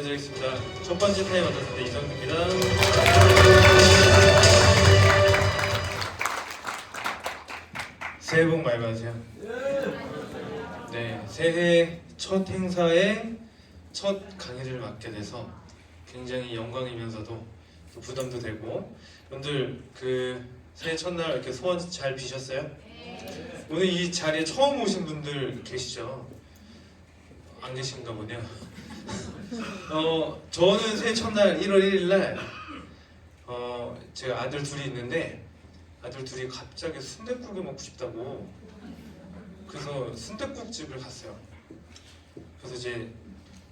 인사드리겠습니다. 첫 번째 타임 맡았을 이성규입니다. 새해 복 많이 받으세요. 네, 새해 첫 행사에 첫 강의를 맡게 돼서 굉장히 영광이면서도 또 부담도 되고, 여러분들 그 새해 첫날 이렇게 소원 잘 비셨어요? 오늘 이 자리에 처음 오신 분들 계시죠? 안 계신가 보네요. 저는 새해 첫날 1월 1일날 제가 아들 둘이 있는데 아들 둘이 갑자기 순댓국이 먹고 싶다고, 그래서 순댓국집을 갔어요. 그래서 이제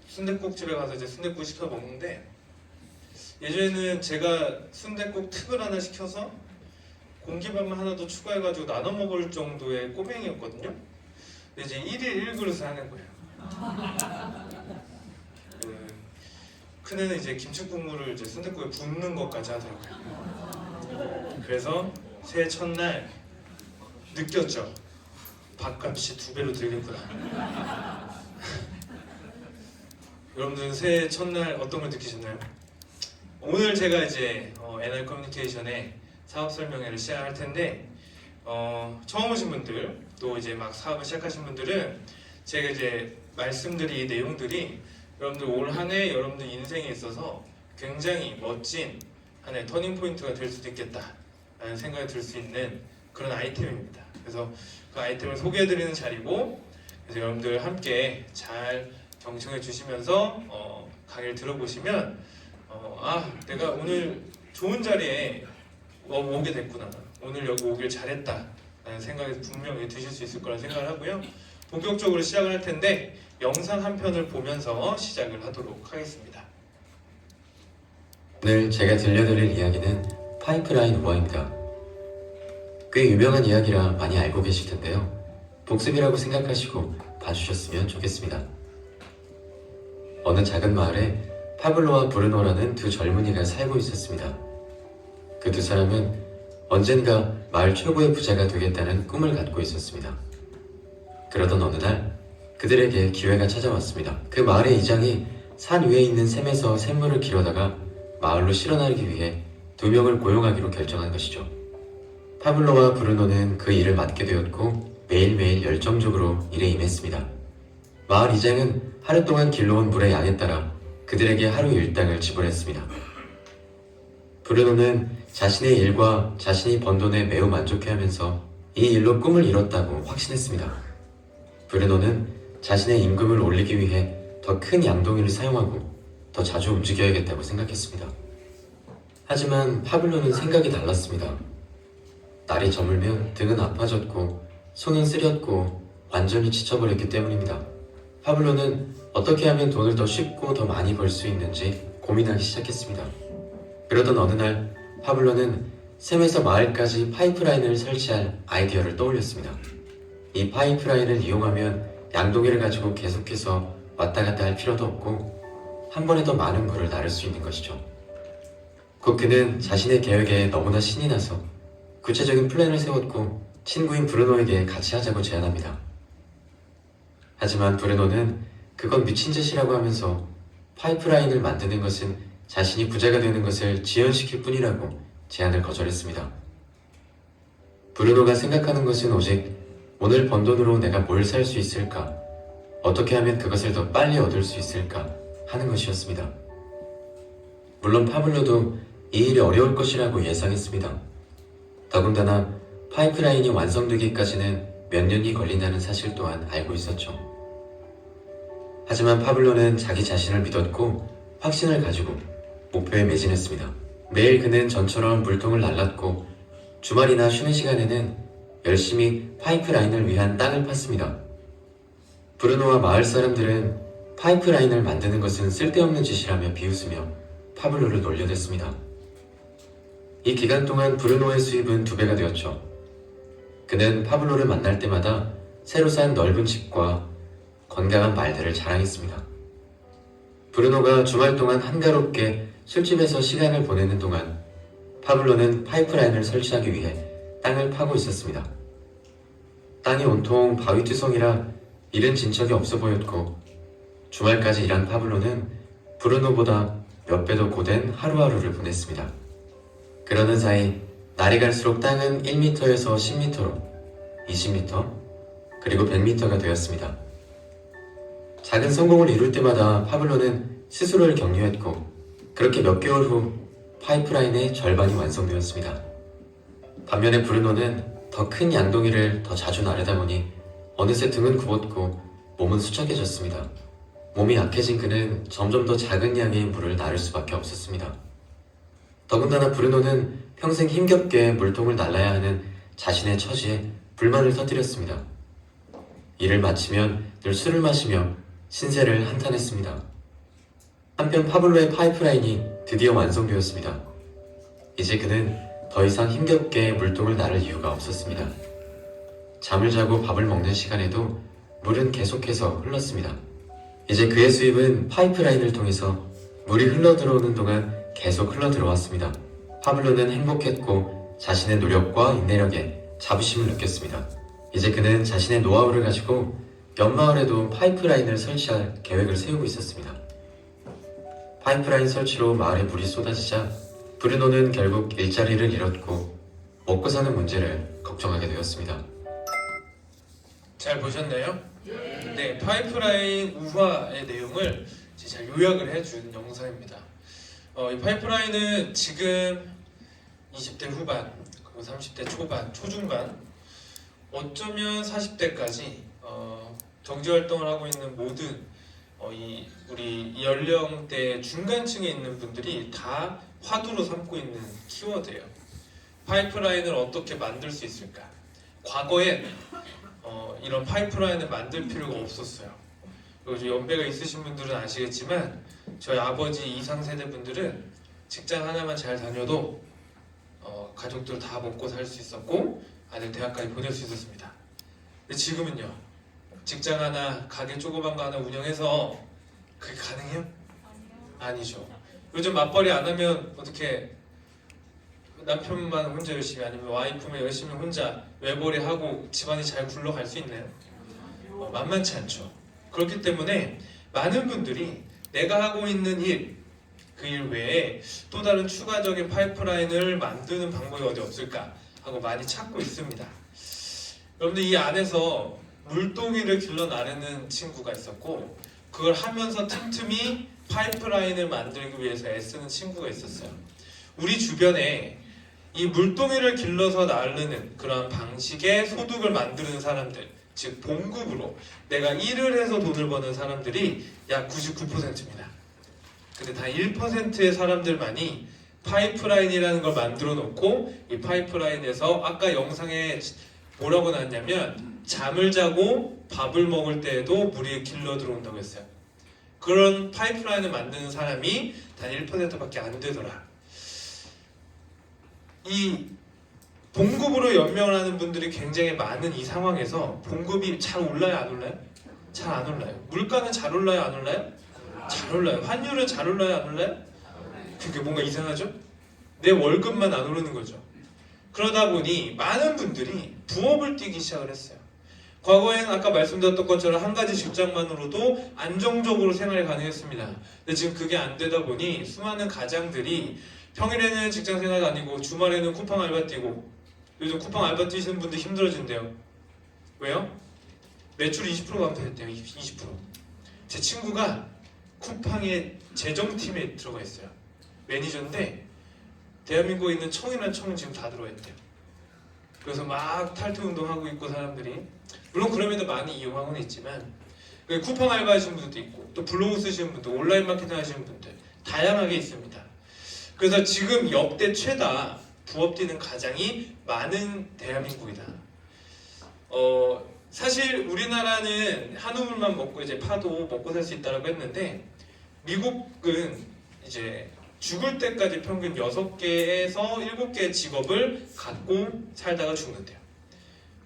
순댓국집에 가서 이제 순댓국 시켜 먹는데, 예전에는 제가 순댓국 특을 하나 시켜서 공기밥만 하나 더 추가해가지고 나눠 먹을 정도의 꼬맹이였거든요. 근데 이제 1일 1그릇을 하는 거예요. 큰애는 이제 김치국물을 이제 순댓국에 붓는 것까지 하더라고요. 그래서 새해 첫날 느꼈죠. 밥값이 2배로 들겠구나. 여러분들은 새해 첫날 어떤 걸 느끼셨나요? 오늘 제가 이제 NR 커뮤니케이션의 사업 설명회를 시작할 텐데, 처음 오신 분들, 또 이제 막 사업을 시작하신 분들은 제가 이제 말씀드릴 내용들이 여러분들 올 한 해 여러분들 인생에 있어서 굉장히 멋진 하나의 터닝 포인트가 될 수도 있겠다라는 생각이 들 수 있는 그런 아이템입니다. 그래서 그 아이템을 소개해드리는 자리고, 그래서 여러분들 함께 잘 경청해 주시면서 강의를 들어보시면 내가 오늘 좋은 자리에 오게 됐구나, 오늘 여기 오길 잘했다 라는 생각이 분명히 드실 수 있을 거라 생각을 하고요. 본격적으로 시작을 할 텐데 영상 한 편을 보면서 시작을 하도록 하겠습니다. 오늘 제가 들려드릴 이야기는 파이프라인 우화입니다. 꽤 유명한 이야기라 많이 알고 계실 텐데요. 복습이라고 생각하시고 봐주셨으면 좋겠습니다. 어느 작은 마을에 파블로와 브루노라는 두 젊은이가 살고 있었습니다. 그 두 사람은 언젠가 마을 최고의 부자가 되겠다는 꿈을 갖고 있었습니다. 그러던 어느 날 그들에게 기회가 찾아왔습니다. 그 마을의 이장이 산 위에 있는 샘에서 샘물을 길어다가 마을로 실어나르기 위해 2명을 고용하기로 결정한 것이죠. 파블로와 브루노는 그 일을 맡게 되었고 매일매일 열정적으로 일에 임했습니다. 마을 이장은 하루 동안 길러온 물의 양에 따라 그들에게 하루 일당을 지불했습니다. 브루노는 자신의 일과 자신이 번 돈에 매우 만족해하면서 이 일로 꿈을 이뤘다고 확신했습니다. 브루노는 자신의 임금을 올리기 위해 더 큰 양동이를 사용하고 더 자주 움직여야겠다고 생각했습니다. 하지만 파블로는 생각이 달랐습니다. 날이 저물면 등은 아파졌고 손은 쓰렸고 완전히 지쳐버렸기 때문입니다. 파블로는 어떻게 하면 돈을 더 쉽고 더 많이 벌 수 있는지 고민하기 시작했습니다. 그러던 어느 날 파블로는 샘에서 마을까지 파이프라인을 설치할 아이디어를 떠올렸습니다. 이 파이프라인을 이용하면 양동이를 가지고 계속해서 왔다 갔다 할 필요도 없고 한 번에 더 많은 물을 나를 수 있는 것이죠. 곧 그는 자신의 계획에 너무나 신이 나서 구체적인 플랜을 세웠고 친구인 브루노에게 같이 하자고 제안합니다. 하지만 브루노는 그건 미친 짓이라고 하면서 파이프라인을 만드는 것은 자신이 부자가 되는 것을 지연시킬 뿐이라고 제안을 거절했습니다. 브루노가 생각하는 것은 오직 오늘 번 돈으로 내가 뭘 살 수 있을까? 어떻게 하면 그것을 더 빨리 얻을 수 있을까? 하는 것이었습니다. 물론 파블로도 이 일이 어려울 것이라고 예상했습니다. 더군다나 파이프라인이 완성되기까지는 몇 년이 걸린다는 사실 또한 알고 있었죠. 하지만 파블로는 자기 자신을 믿었고 확신을 가지고 목표에 매진했습니다. 매일 그는 전처럼 물통을 날랐고 주말이나 쉬는 시간에는 열심히 파이프라인을 위한 땅을 팠습니다. 브루노와 마을 사람들은 파이프라인을 만드는 것은 쓸데없는 짓이라며 비웃으며 파블로를 놀려댔습니다. 이 기간 동안 브루노의 수입은 2배가 되었죠. 그는 파블로를 만날 때마다 새로 산 넓은 집과 건강한 말들을 자랑했습니다. 브루노가 주말 동안 한가롭게 술집에서 시간을 보내는 동안 파블로는 파이프라인을 설치하기 위해 땅을 파고 있었습니다. 땅이 온통 바위투성이라 일은 진척이 없어 보였고 주말까지 일한 파블로는 브루노보다 몇 배 더 고된 하루하루를 보냈습니다. 그러는 사이 날이 갈수록 땅은 1m에서 10m로 20m 그리고 100m가 되었습니다. 작은 성공을 이룰 때마다 파블로는 스스로를 격려했고 그렇게 몇 개월 후 파이프라인의 절반이 완성되었습니다. 반면에 브루노는 더 큰 양동이를 더 자주 나르다 보니 어느새 등은 굽었고 몸은 수척해졌습니다. 몸이 약해진 그는 점점 더 작은 양의 물을 나를 수밖에 없었습니다. 더군다나 브루노는 평생 힘겹게 물통을 날라야 하는 자신의 처지에 불만을 터뜨렸습니다. 일을 마치면 늘 술을 마시며 신세를 한탄했습니다. 한편 파블로의 파이프라인이 드디어 완성되었습니다. 이제 그는 더 이상 힘겹게 물통을 나를 이유가 없었습니다. 잠을 자고 밥을 먹는 시간에도 물은 계속해서 흘렀습니다. 이제 그의 수입은 파이프라인을 통해서 물이 흘러들어오는 동안 계속 흘러들어왔습니다. 파블로는 행복했고 자신의 노력과 인내력에 자부심을 느꼈습니다. 이제 그는 자신의 노하우를 가지고 옆마을에도 파이프라인을 설치할 계획을 세우고 있었습니다. 파이프라인 설치로 마을에 물이 쏟아지자 브루노는 결국 일자리를 잃었고 먹고 사는 문제를 걱정하게 되었습니다. 잘 보셨나요? 네, 파이프라인 우화의 내용을 이제 잘 요약을 해준 영상입니다. 이 파이프라인은 지금 20대 후반, 그리고 30대 초반, 초중반, 어쩌면 40대까지 경제활동을 하고 있는 모든 우리 연령대 중간층에 있는 분들이 다 화두로 삼고 있는 키워드예요. 파이프라인을 어떻게 만들 수 있을까? 과거엔 이런 파이프라인을 만들 필요가 없었어요. 그리고 연배가 있으신 분들은 아시겠지만 저희 아버지 이상 세대 분들은 직장 하나만 잘 다녀도 가족들 다 먹고 살 수 있었고 아들 대학까지 보낼 수 있었습니다. 근데 지금은요, 직장 하나, 가게 조그만 거 하나 운영해서 그게 가능해요? 아니죠. 요즘 맞벌이 안 하면 어떻게 남편만 혼자 열심히, 아니면 와이프만 열심히 혼자 외벌이하고 집안이 잘 굴러갈 수 있나요? 만만치 않죠. 그렇기 때문에 많은 분들이 내가 하고 있는 일, 그 일 외에 또 다른 추가적인 파이프라인을 만드는 방법이 어디 없을까 하고 많이 찾고 있습니다. 여러분들, 이 안에서 물동이를 길러 나르는 친구가 있었고, 그걸 하면서 틈틈이 파이프라인을 만들기 위해서 애쓰는 친구가 있었어요. 우리 주변에 이 물동이를 길러서 나르는 그런 방식의 소득을 만드는 사람들, 즉 봉급으로 내가 일을 해서 돈을 버는 사람들이 약 99%입니다. 근데 다 1%의 사람들만이 파이프라인이라는 걸 만들어 놓고, 이 파이프라인에서 아까 영상에 뭐라고 나왔냐면 잠을 자고 밥을 먹을 때에도 물이 길러 들어온다고 했어요. 그런 파이프라인을 만드는 사람이 단 1%밖에 안 되더라. 이 봉급으로 연명을 하는 분들이 굉장히 많은 이 상황에서 봉급이 잘 올라요, 안 올라요? 잘 안 올라요. 물가는 잘 올라요, 안 올라요? 잘 올라요. 환율은 잘 올라요, 안 올라요? 그게 뭔가 이상하죠? 내 월급만 안 오르는 거죠. 그러다 보니 많은 분들이 부업을 뛰기 시작을 했어요. 과거에는 아까 말씀드렸던 것처럼 한 가지 직장만으로도 안정적으로 생활이 가능했습니다. 근데 지금 그게 안 되다 보니 수많은 가장들이 평일에는 직장 생활 다니고 주말에는 쿠팡 알바 뛰고, 요즘 쿠팡 알바 뛰시는 분들 힘들어진대요. 왜요? 매출이 20% 감소했대요. 20%. 제 친구가 쿠팡의 재정팀에 들어가 있어요. 매니저인데 대한민국에 있는 청이나 청 지금 다 들어와 있대요. 그래서 막 탈퇴 운동하고 있고, 사람들이 물론 그럼에도 많이 이용하고는 있지만, 쿠팡 알바 하시는 분들도 있고, 또 블로그 쓰시는 분들, 온라인 마케팅 하시는 분들 다양하게 있습니다. 그래서 지금 역대 최다 부업 뛰는 가장이 많은 대한민국이다. 사실 우리나라는 한우물만 먹고 이제 파도 먹고 살 수 있다고 했는데, 미국은 이제 죽을 때까지 평균 6개에서 7개의 직업을 갖고 살다가 죽는데요.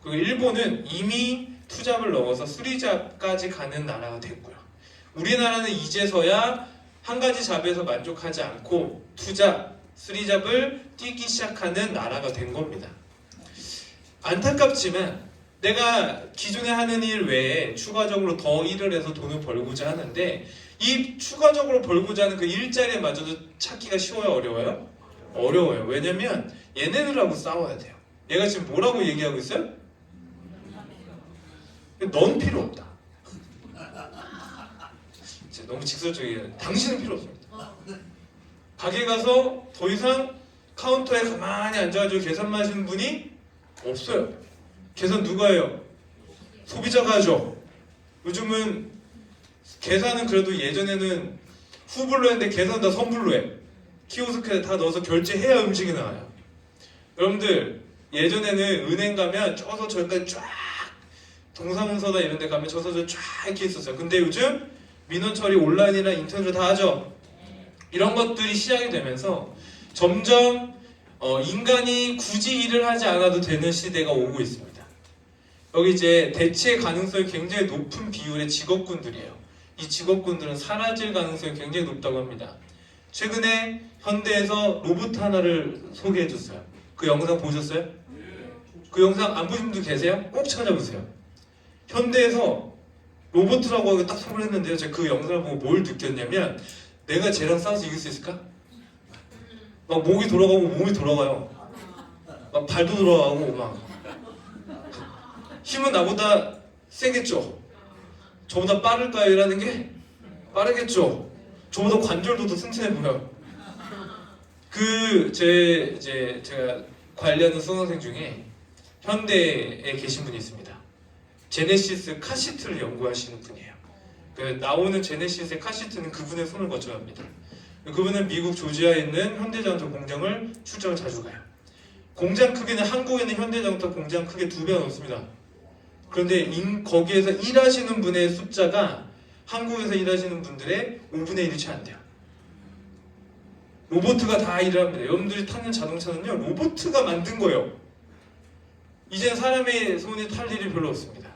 그리고 일본은 이미 투잡을 넘어서 쓰리잡까지 가는 나라가 됐고요. 우리나라는 이제서야 한 가지 잡에서 만족하지 않고 투잡, 쓰리잡을 뛰기 시작하는 나라가 된 겁니다. 안타깝지만 내가 기존에 하는 일 외에 추가적으로 더 일을 해서 돈을 벌고자 하는데, 이 추가적으로 벌고자 하는 그 일자리마저도 찾기가 쉬워요, 어려워요? 어려워요. 왜냐면 얘네들하고 싸워야 돼요. 얘가 지금 뭐라고 얘기하고 있어요? 넌 필요 없다. 너무 직설적이에요. 당신은 필요 없습니다. 가게 가서 더 이상 카운터에 가만히 앉아가지고 계산만 하시는 분이 없어요. 계산 누가 해요? 소비자가 하죠. 요즘은 계산은 그래도 예전에는 후불로 했는데 계산 다 선불로 해. 키오스크에 다 넣어서 결제해야 음식이 나와요. 여러분들 예전에는 은행 가면 저서 저기까지 쫙 동사무소다 이런 데 가면 저서 쫙 이렇게 있었어요. 근데 요즘 민원 처리 온라인이나 인터넷으로 다 하죠. 이런 것들이 시작이 되면서 점점 인간이 굳이 일을 하지 않아도 되는 시대가 오고 있습니다. 여기 이제 대체 가능성이 굉장히 높은 비율의 직업군들이에요. 이 직업군들은 사라질 가능성이 굉장히 높다고 합니다. 최근에 현대에서 로봇 하나를 소개해 줬어요. 그 영상 보셨어요? 그 영상 안 보신 분들 계세요? 꼭 찾아보세요. 현대에서 로봇이라고 하고 딱 소개를 했는데요. 제가 그 영상을 보고 뭘 느꼈냐면 내가 쟤랑 싸워서 이길 수 있을까? 막 목이 돌아가고 몸이 돌아가요. 막 발도 돌아가고 막 힘은 나보다 세겠죠. 저보다 빠를까요? 이라는 게 빠르겠죠. 저보다 관절도 더 튼튼해 보여요. 제가 관리하는 수강생 중에 현대에 계신 분이 있습니다. 제네시스 카시트를 연구하시는 분이에요. 나오는 제네시스의 카시트는 그분의 손을 거쳐야 합니다. 그분은 미국 조지아에 있는 현대자동차 공장을 출장을 자주 가요. 공장 크기는 한국에는 현대자동차 공장 크기 2배가 넘습니다. 그런데 거기에서 일하시는 분의 숫자가 한국에서 일하시는 분들의 5분의 1이 채 안 돼요. 로봇가 다 일을 합니다. 여러분들이 타는 자동차는요, 로봇가 만든 거예요. 이젠 사람의 손이 탈 일이 별로 없습니다.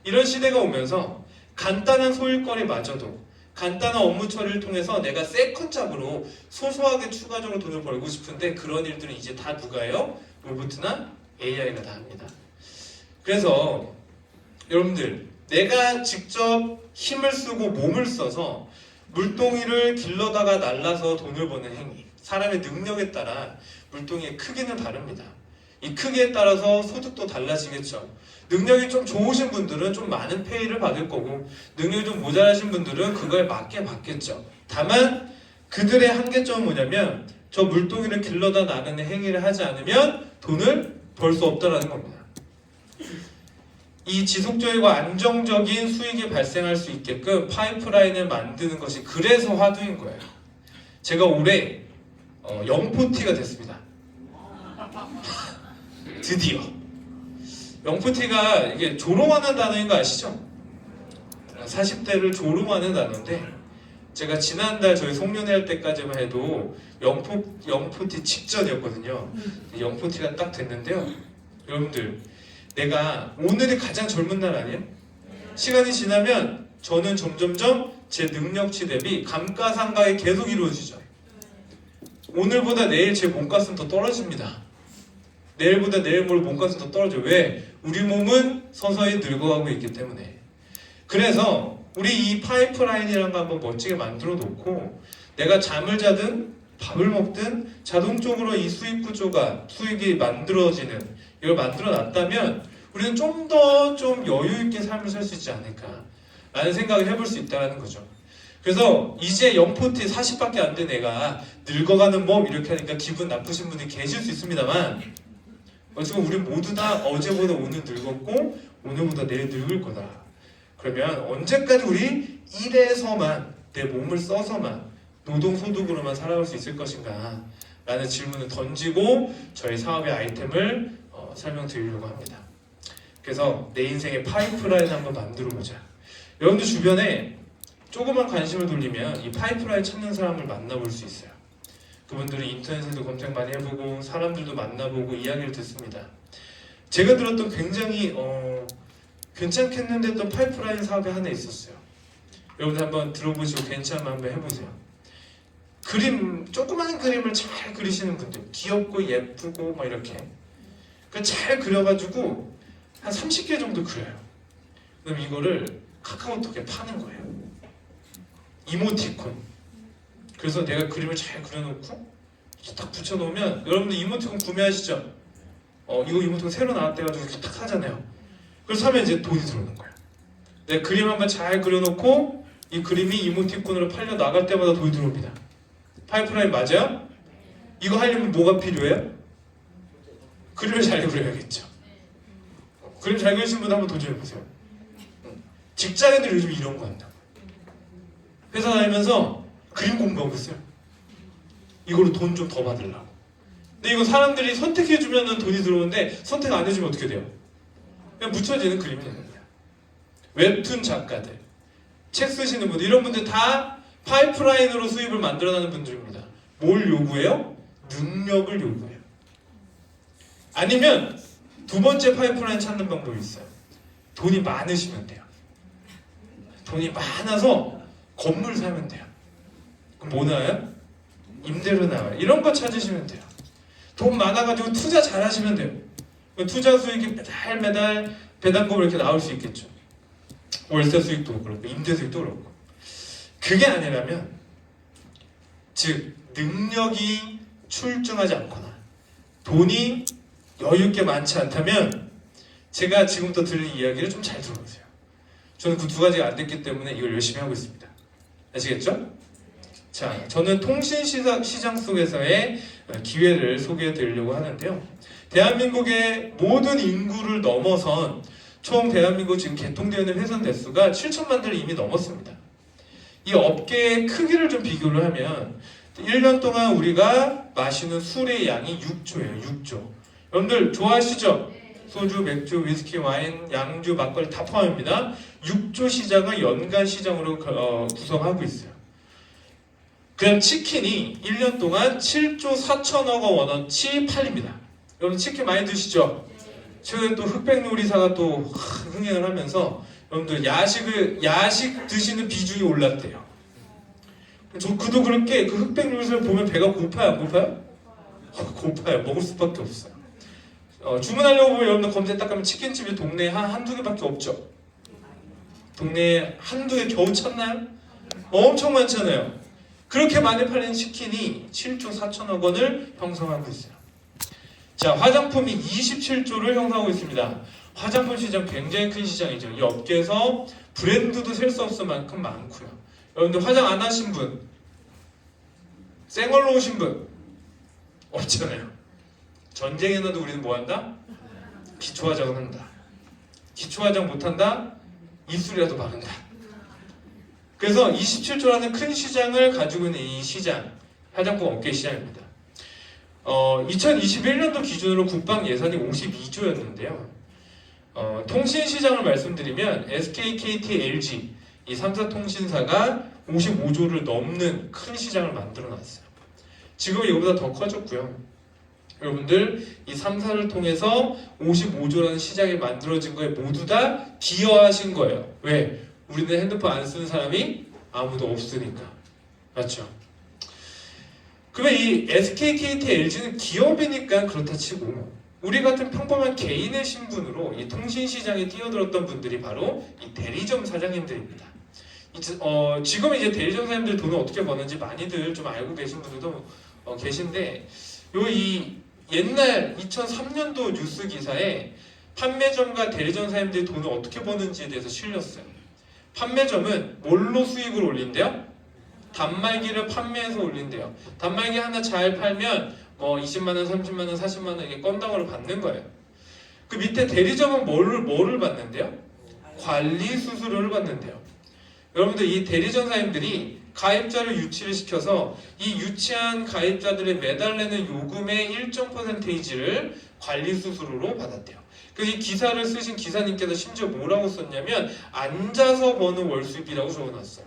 이런 시대가 오면서 간단한 소일거리마저도 간단한 업무 처리를 통해서 내가 세컨잡으로 소소하게 추가적으로 돈을 벌고 싶은데 그런 일들은 이제 다 누가 해요? 로봇이나 AI가 다 합니다. 그래서 여러분들 내가 직접 힘을 쓰고 몸을 써서 물동이를 길러다가 날라서 돈을 버는 행위, 사람의 능력에 따라 물동이의 크기는 다릅니다. 이 크기에 따라서 소득도 달라지겠죠. 능력이 좀 좋으신 분들은 좀 많은 페이를 받을 거고 능력이 좀 모자라신 분들은 그거에 맞게 받겠죠. 다만 그들의 한계점은 뭐냐면 저 물동이를 길러다 나가는 행위를 하지 않으면 돈을 벌 수 없다는 겁니다. 이 지속적이고 안정적인 수익이 발생할 수 있게끔 파이프라인을 만드는 것이 그래서 화두인 거예요. 제가 올해 영포티가 됐습니다. 드디어 영포티가 이게 조롱하는 단어인 거 아시죠? 40대를 조롱하는 단어인데 제가 지난달 저희 송년회 할 때까지만 해도 영포티 직전이었거든요. 영포티가 딱 됐는데요. 여러분들 내가 오늘이 가장 젊은 날 아니에요? 시간이 지나면 저는 점점점 제 능력치 대비 감가상각이 계속 이루어지죠. 오늘보다 내일 제 몸값은 더 떨어집니다. 내일보다 내일 모레 몸값은 더 떨어져요. 왜? 우리 몸은 서서히 늙어가고 있기 때문에. 그래서 우리 이 파이프라인이라는 거 한번 멋지게 만들어 놓고 내가 잠을 자든 밥을 먹든 자동적으로 이 수익 구조가 수익이 만들어지는 이걸 만들어 놨다면 우리는 좀 더 좀 여유 있게 삶을 살 수 있지 않을까 라는 생각을 해볼 수 있다는 거죠. 그래서 이제 영포티 40밖에 안 된 애가 늙어가는 법 이렇게 하니까 기분 나쁘신 분이 계실 수 있습니다만 지금 우리 모두 다 어제보다 오늘 늙었고 오늘보다 내일 늙을 거다. 그러면 언제까지 우리 일에서만 내 몸을 써서만 노동소득으로만 살아갈 수 있을 것인가 라는 질문을 던지고 저희 사업의 아이템을 설명드리려고 합니다. 그래서 내 인생의 파이프라인 한번 만들어보자. 여러분들 주변에 조그만 관심을 돌리면 이 파이프라인 찾는 사람을 만나볼 수 있어요. 그분들은 인터넷에도 검색 많이 해보고 사람들도 만나보고 이야기를 듣습니다. 제가 들었던 굉장히 괜찮겠는데 또 파이프라인 사업이 하나 있었어요. 여러분들 한번 들어보시고 괜찮으면 한번 해보세요. 조그마한 그림을 잘 그리시는 분들, 귀엽고 예쁘고 막 이렇게 잘 그려가지고 한 30개 정도 그려요. 그럼 이거를 카카오톡에 파는 거예요. 이모티콘. 그래서 내가 그림을 잘 그려놓고 이렇게 딱 붙여놓으면 여러분들 이모티콘 구매하시죠? 이거 이모티콘 새로 나왔대가지고 이렇게 딱 하잖아요. 그래서 하면 이제 돈이 들어오는 거예요. 내가 그림 한번 잘 그려놓고 이 그림이 이모티콘으로 팔려 나갈 때마다 돈이 들어옵니다. 파이프라인 맞아요? 이거 하려면 뭐가 필요해요? 그림을 잘 그려야겠죠. 그림 잘 그리시는 분 한번 도전해보세요. 직장인들 요즘 이런 거 한다. 회사 다니면서 그림 공부하고 있어요. 이걸로 돈 좀 더 받으려고. 근데 이거 사람들이 선택해주면 돈이 들어오는데 선택 안 해주면 어떻게 돼요? 그냥 묻혀지는 그림이 되는 거예요. 웹툰 작가들, 책 쓰시는 분들, 이런 분들 다 파이프라인으로 수입을 만들어내는 분들입니다. 뭘 요구해요? 능력을 요구해요. 아니면 두 번째 파이프라인 찾는 방법이 있어요. 돈이 많으시면 돼요. 돈이 많아서 건물 사면 돼요. 그럼 뭐 나와요? 임대료 나와요. 이런 거 찾으시면 돼요. 돈 많아가지고 투자 잘 하시면 돼요. 투자 수익이 매달 배당금으로 이렇게 나올 수 있겠죠. 월세 수익도 그렇고 임대 수익도 그렇고. 그게 아니라면, 즉 능력이 출중하지 않거나 돈이 여유있게 많지 않다면, 제가 지금부터 들을 이야기를 좀 잘 들어보세요. 저는 그 두 가지가 안 됐기 때문에 이걸 열심히 하고 있습니다. 아시겠죠? 자, 저는 통신시장 속에서의 기회를 소개해 드리려고 하는데요. 대한민국의 모든 인구를 넘어선 총 대한민국 지금 개통되어 있는 회선 대수가 7천만 대를 이미 넘었습니다. 이 업계의 크기를 좀 비교를 하면 1년 동안 우리가 마시는 술의 양이 6조예요. 6조. 여러분들 좋아하시죠? 소주, 맥주, 위스키, 와인, 양주, 막걸리 다 포함입니다. 6조 시장을 연간 시장으로 구성하고 있어요. 그냥 치킨이 1년 동안 7조 4천억 원어치 팔립니다. 여러분 치킨 많이 드시죠? 최근에 또 흑백 요리사가 또 흥행을 하면서 여러분들 야식 드시는 비중이 올랐대요. 그도 그렇게 그 흑백 요리사를 보면 배가 고파요, 안 고파요? 고파요. 먹을 수밖에 없어요. 주문하려고 보면 여러분들 검색 딱 하면 치킨집이 동네에 한두 개밖에 없죠. 동네에 한두 개 겨우 찾나요? 엄청 많잖아요. 그렇게 많이 팔리는 치킨이 7조 4천억 원을 형성하고 있어요. 자, 화장품이 27조를 형성하고 있습니다. 화장품 시장 굉장히 큰 시장이죠. 이 업계에서 브랜드도 셀 수 없을 만큼 많고요. 여러분들 화장 안 하신 분, 생얼로 오신 분 없잖아요. 전쟁에 나도 우리는 뭐 한다? 기초화장을 한다. 기초화장 못한다? 입술이라도 바른다. 그래서 27조라는 큰 시장을 가지고 있는 이 시장, 화장품 업계 시장입니다. 2021년도 기준으로 국방 예산이 52조였는데요. 통신시장을 말씀드리면 SK, KT, LG 이 3사 통신사가 55조를 넘는 큰 시장을 만들어놨어요. 지금은 이거보다 더 커졌고요. 여러분들 이 3사를 통해서 55조라는 시장이 만들어진 거에 모두 다 기여하신 거예요. 왜? 우리는 핸드폰 안 쓰는 사람이 아무도 없으니까. 맞죠? 그러면 이 SK, KT, LG는 기업이니까 그렇다 치고 우리 같은 평범한 개인의 신분으로 이 통신시장에 뛰어들었던 분들이 바로 이 대리점 사장님들입니다. 지금 이제 대리점 사장님들 돈을 어떻게 버는지 많이들 좀 알고 계신 분들도 계신데 이 옛날 2003년도 뉴스 기사에 판매점과 대리점 사장님들이 돈을 어떻게 버는지에 대해서 실렸어요. 판매점은 뭘로 수익을 올린대요? 단말기를 판매해서 올린대요. 단말기 하나 잘 팔면 20만원, 30만원, 40만원 이게 건당으로 받는 거예요. 그 밑에 대리점은 뭐를 받는데요? 관리 수수료를 받는데요. 여러분들 이 대리점 사장님들이 가입자를 유치를 시켜서 이 유치한 가입자들의 매달 내는 요금의 일정 퍼센테이지를 관리 수수료로 받았대요. 그래서 이 기사를 쓰신 기사님께서 심지어 뭐라고 썼냐면 앉아서 버는 월수입이라고 적어놨어요.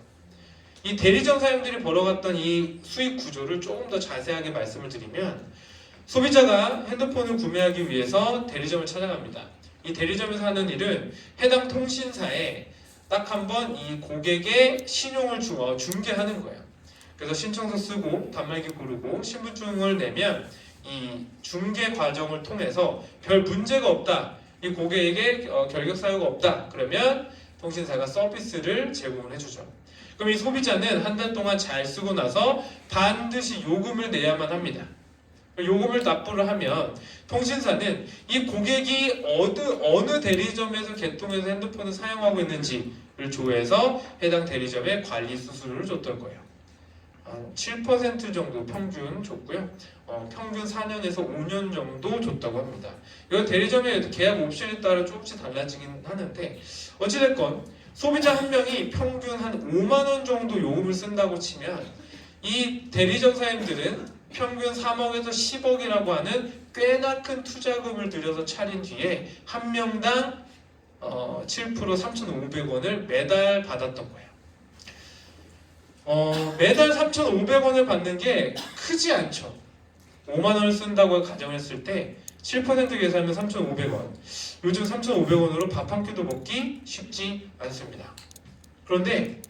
이 대리점 사장님들이 벌어갔던 이 수익 구조를 조금 더 자세하게 말씀을 드리면 소비자가 핸드폰을 구매하기 위해서 대리점을 찾아갑니다. 이 대리점에서 하는 일은 해당 통신사에 딱 한 번 이 고객의 신용을 중개하는 거예요. 그래서 신청서 쓰고 단말기 고르고 신분증을 내면 이 중개 과정을 통해서 별 문제가 없다. 이 고객에게 결격 사유가 없다. 그러면 통신사가 서비스를 제공을 해주죠. 그럼 이 소비자는 한 달 동안 잘 쓰고 나서 반드시 요금을 내야만 합니다. 요금을 납부를 하면 통신사는 이 고객이 어느 대리점에서 개통해서 핸드폰을 사용하고 있는지를 조회해서 해당 대리점에 관리 수수료를 줬던 거예요. 7% 정도 평균 줬고요. 평균 4년에서 5년 정도 줬다고 합니다. 이건 대리점의 계약 옵션에 따라 조금씩 달라지긴 하는데 어찌됐건 소비자 한 명이 평균 한 5만 원 정도 요금을 쓴다고 치면 이 대리점 사장님들은 평균 3억에서 10억이라고 하는 꽤나 큰 투자금을 들여서 차린 뒤에 한 명당 7% 3,500원을 매달 받았던 거예요. 매달 3,500원을 받는 게 크지 않죠. 5만 원을 쓴다고 가정했을 때 7% 계산하면 3,500원. 요즘 3,500원으로 밥 한 끼도 먹기 쉽지 않습니다. 그런데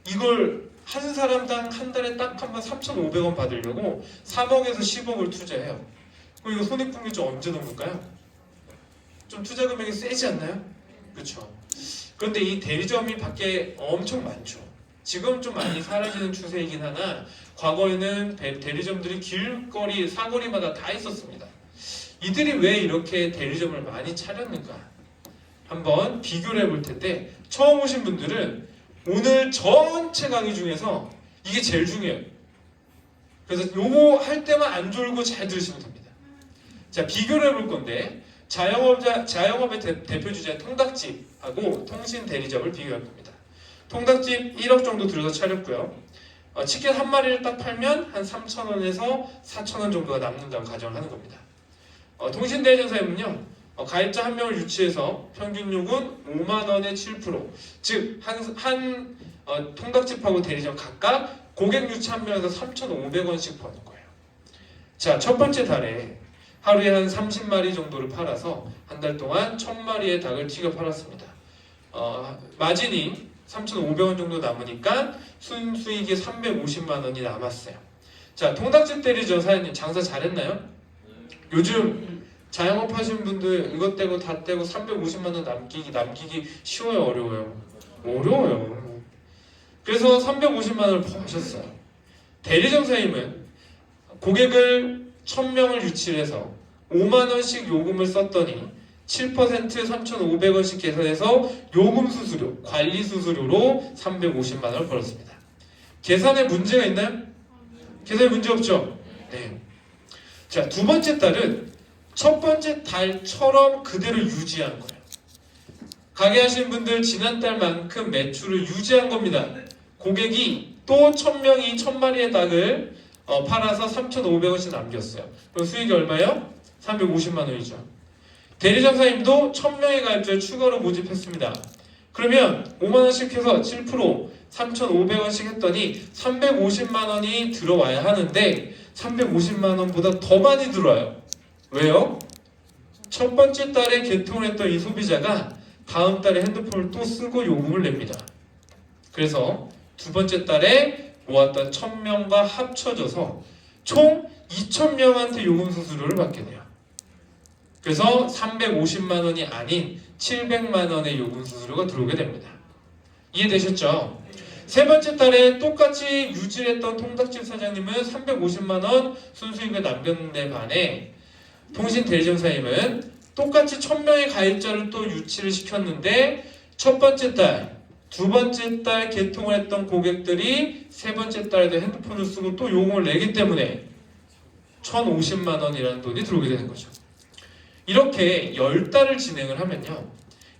이걸 한 사람당 한 달에 딱 한 번 3,500원 받으려고 3억에서 10억을 투자해요. 그럼 이거 손익분기 좀 언제 넘을까요? 좀 투자 금액이 세지 않나요? 그렇죠. 그런데 이 대리점이 밖에 엄청 많죠. 지금 좀 많이 사라지는 추세이긴 하나 과거에는 대리점들이 길거리, 사거리마다 다 있었습니다. 이들이 왜 이렇게 대리점을 많이 차렸는가? 한번 비교를 해볼 텐데 처음 오신 분들은 오늘 전체 강의 중에서 이게 제일 중요해요. 그래서 요거 할 때만 안 졸고 잘 들으시면 됩니다. 자, 비교를 해볼 건데 자영업의 대표 주자 통닭집하고 통신 대리점을 비교할 겁니다. 통닭집 1억 정도 들여서 차렸고요. 치킨 한 마리를 딱 팔면 한 3,000원에서 4,000원 정도가 남는다고 가정을 하는 겁니다. 통신 대리점 사용은요. 가입자 한 명을 유치해서 평균 요금 5만 원에 7%, 즉 한 통닭집하고 대리점 각각 고객 유치 한 명에서 3,500원씩 버는 거예요. 자, 첫 번째 달에 하루에 한 30마리 정도를 팔아서 한 달 동안 1,000마리의 닭을 튀겨 팔았습니다. 마진이 3,500원 정도 남으니까 순수익이 350만 원이 남았어요. 자, 통닭집 대리점 사장님 장사 잘했나요? 요즘 자영업 하신 분들 이것 떼고 다 떼고 350만 원 남기기 쉬워요, 어려워요? 어려워요. 그래서 350만 원을 버셨어요. 대리점 사장님은 고객을 1,000명을 유치해서 5만 원씩 요금을 썼더니 7% 3,500원씩 계산해서 요금 수수료, 관리 수수료로 350만 원을 벌었습니다. 계산에 문제가 있나요? 계산에 문제 없죠? 네. 자, 두 번째 달은 첫 번째 달처럼 그대로 유지한 거예요. 가게 하신 분들 지난달만큼 매출을 유지한 겁니다. 고객이 또 1,000명이 1,000마리의 닭을 팔아서 3,500원씩 남겼어요. 그럼 수익이 얼마예요? 350만 원이죠. 대리점 사장님도 1,000명의 가입자를 추가로 모집했습니다. 그러면 5만 원씩 해서 7% 3,500원씩 했더니 350만 원이 들어와야 하는데 350만 원보다 더 많이 들어와요. 왜요? 첫 번째 달에 개통을 했던 이 소비자가 다음 달에 핸드폰을 또 쓰고 요금을 냅니다. 그래서 두 번째 달에 모았던 1,000명과 합쳐져서 총 2,000명한테 요금 수수료를 받게 돼요. 그래서 350만 원이 아닌 700만 원의 요금 수수료가 들어오게 됩니다. 이해되셨죠? 세 번째 달에 똑같이 유지했던 통닭집 사장님은 350만 원 순수익을 남겼는데 반해 통신 대리점 사장님은 똑같이 1,000명의 가입자를 또 유치를 시켰는데 첫 번째 달, 두 번째 달 개통을 했던 고객들이 세 번째 달에도 핸드폰을 쓰고 또 요금을 내기 때문에 1,050만 원이라는 돈이 들어오게 되는 거죠. 이렇게 10달을 진행을 하면요.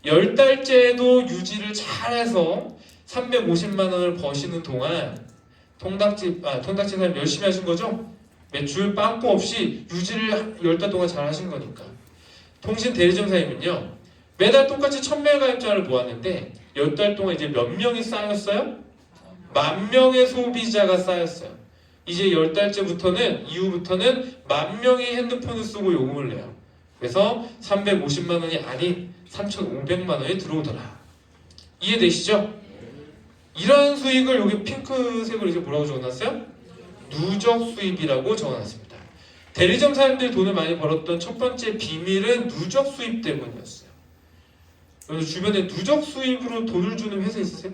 10달째도 유지를 잘해서 350만 원을 버시는 동안 통닭집 사장님 열심히 하신 거죠? 매출 빵꾸 없이 유지를 10달 동안 잘 하신 거니까. 통신 대리점 사장님은요. 매달 똑같이 1,000명의 가입자를 모았는데 10달 동안 이제 몇 명이 쌓였어요? 10,000명의 소비자가 쌓였어요. 이제 10달째부터는 이후부터는 10,000명이 핸드폰을 쓰고 요금을 내요. 그래서 350만 원이 아닌 3,500만 원이 들어오더라. 이해되시죠? 이러한 수익을 여기 핑크색으로 이제 뭐라고 적어놨어요? 누적 수입이라고 적어놨습니다. 대리점 사람들이 돈을 많이 벌었던 첫 번째 비밀은 누적 수입 때문이었어요. 여러분 주변에 누적 수입으로 돈을 주는 회사 있으세요?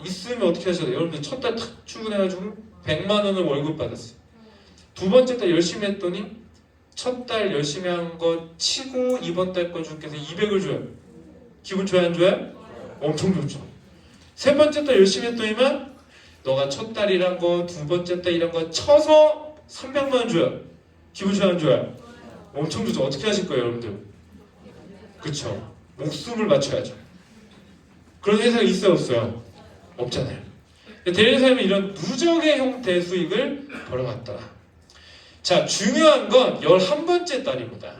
있으면 어떻게 하셔야 돼요? 여러분들 첫 달 탁 출근해가지고 100만 원을 월급 받았어요. 두 번째 달 열심히 했더니 첫 달 열심히 한 거 치고 이번 달 거 줄게서 200을 줘요. 기분 좋아요 안 좋아요? 엄청 좋죠. 세 번째 달 열심히 했더니만 너가 첫 달 일한 거 두 번째 달 일한 거 쳐서 300만 원 줘요. 기분 좋아요 안 좋아요? 엄청 좋죠. 어떻게 하실 거예요 여러분들? 그쵸. 목숨을 맞춰야죠. 그런 회사가 있어요 없어요? 없잖아요. 대리사님은 이런 누적의 형태의 수익을 벌어갔다. 자, 중요한 건 11번째 달입니다.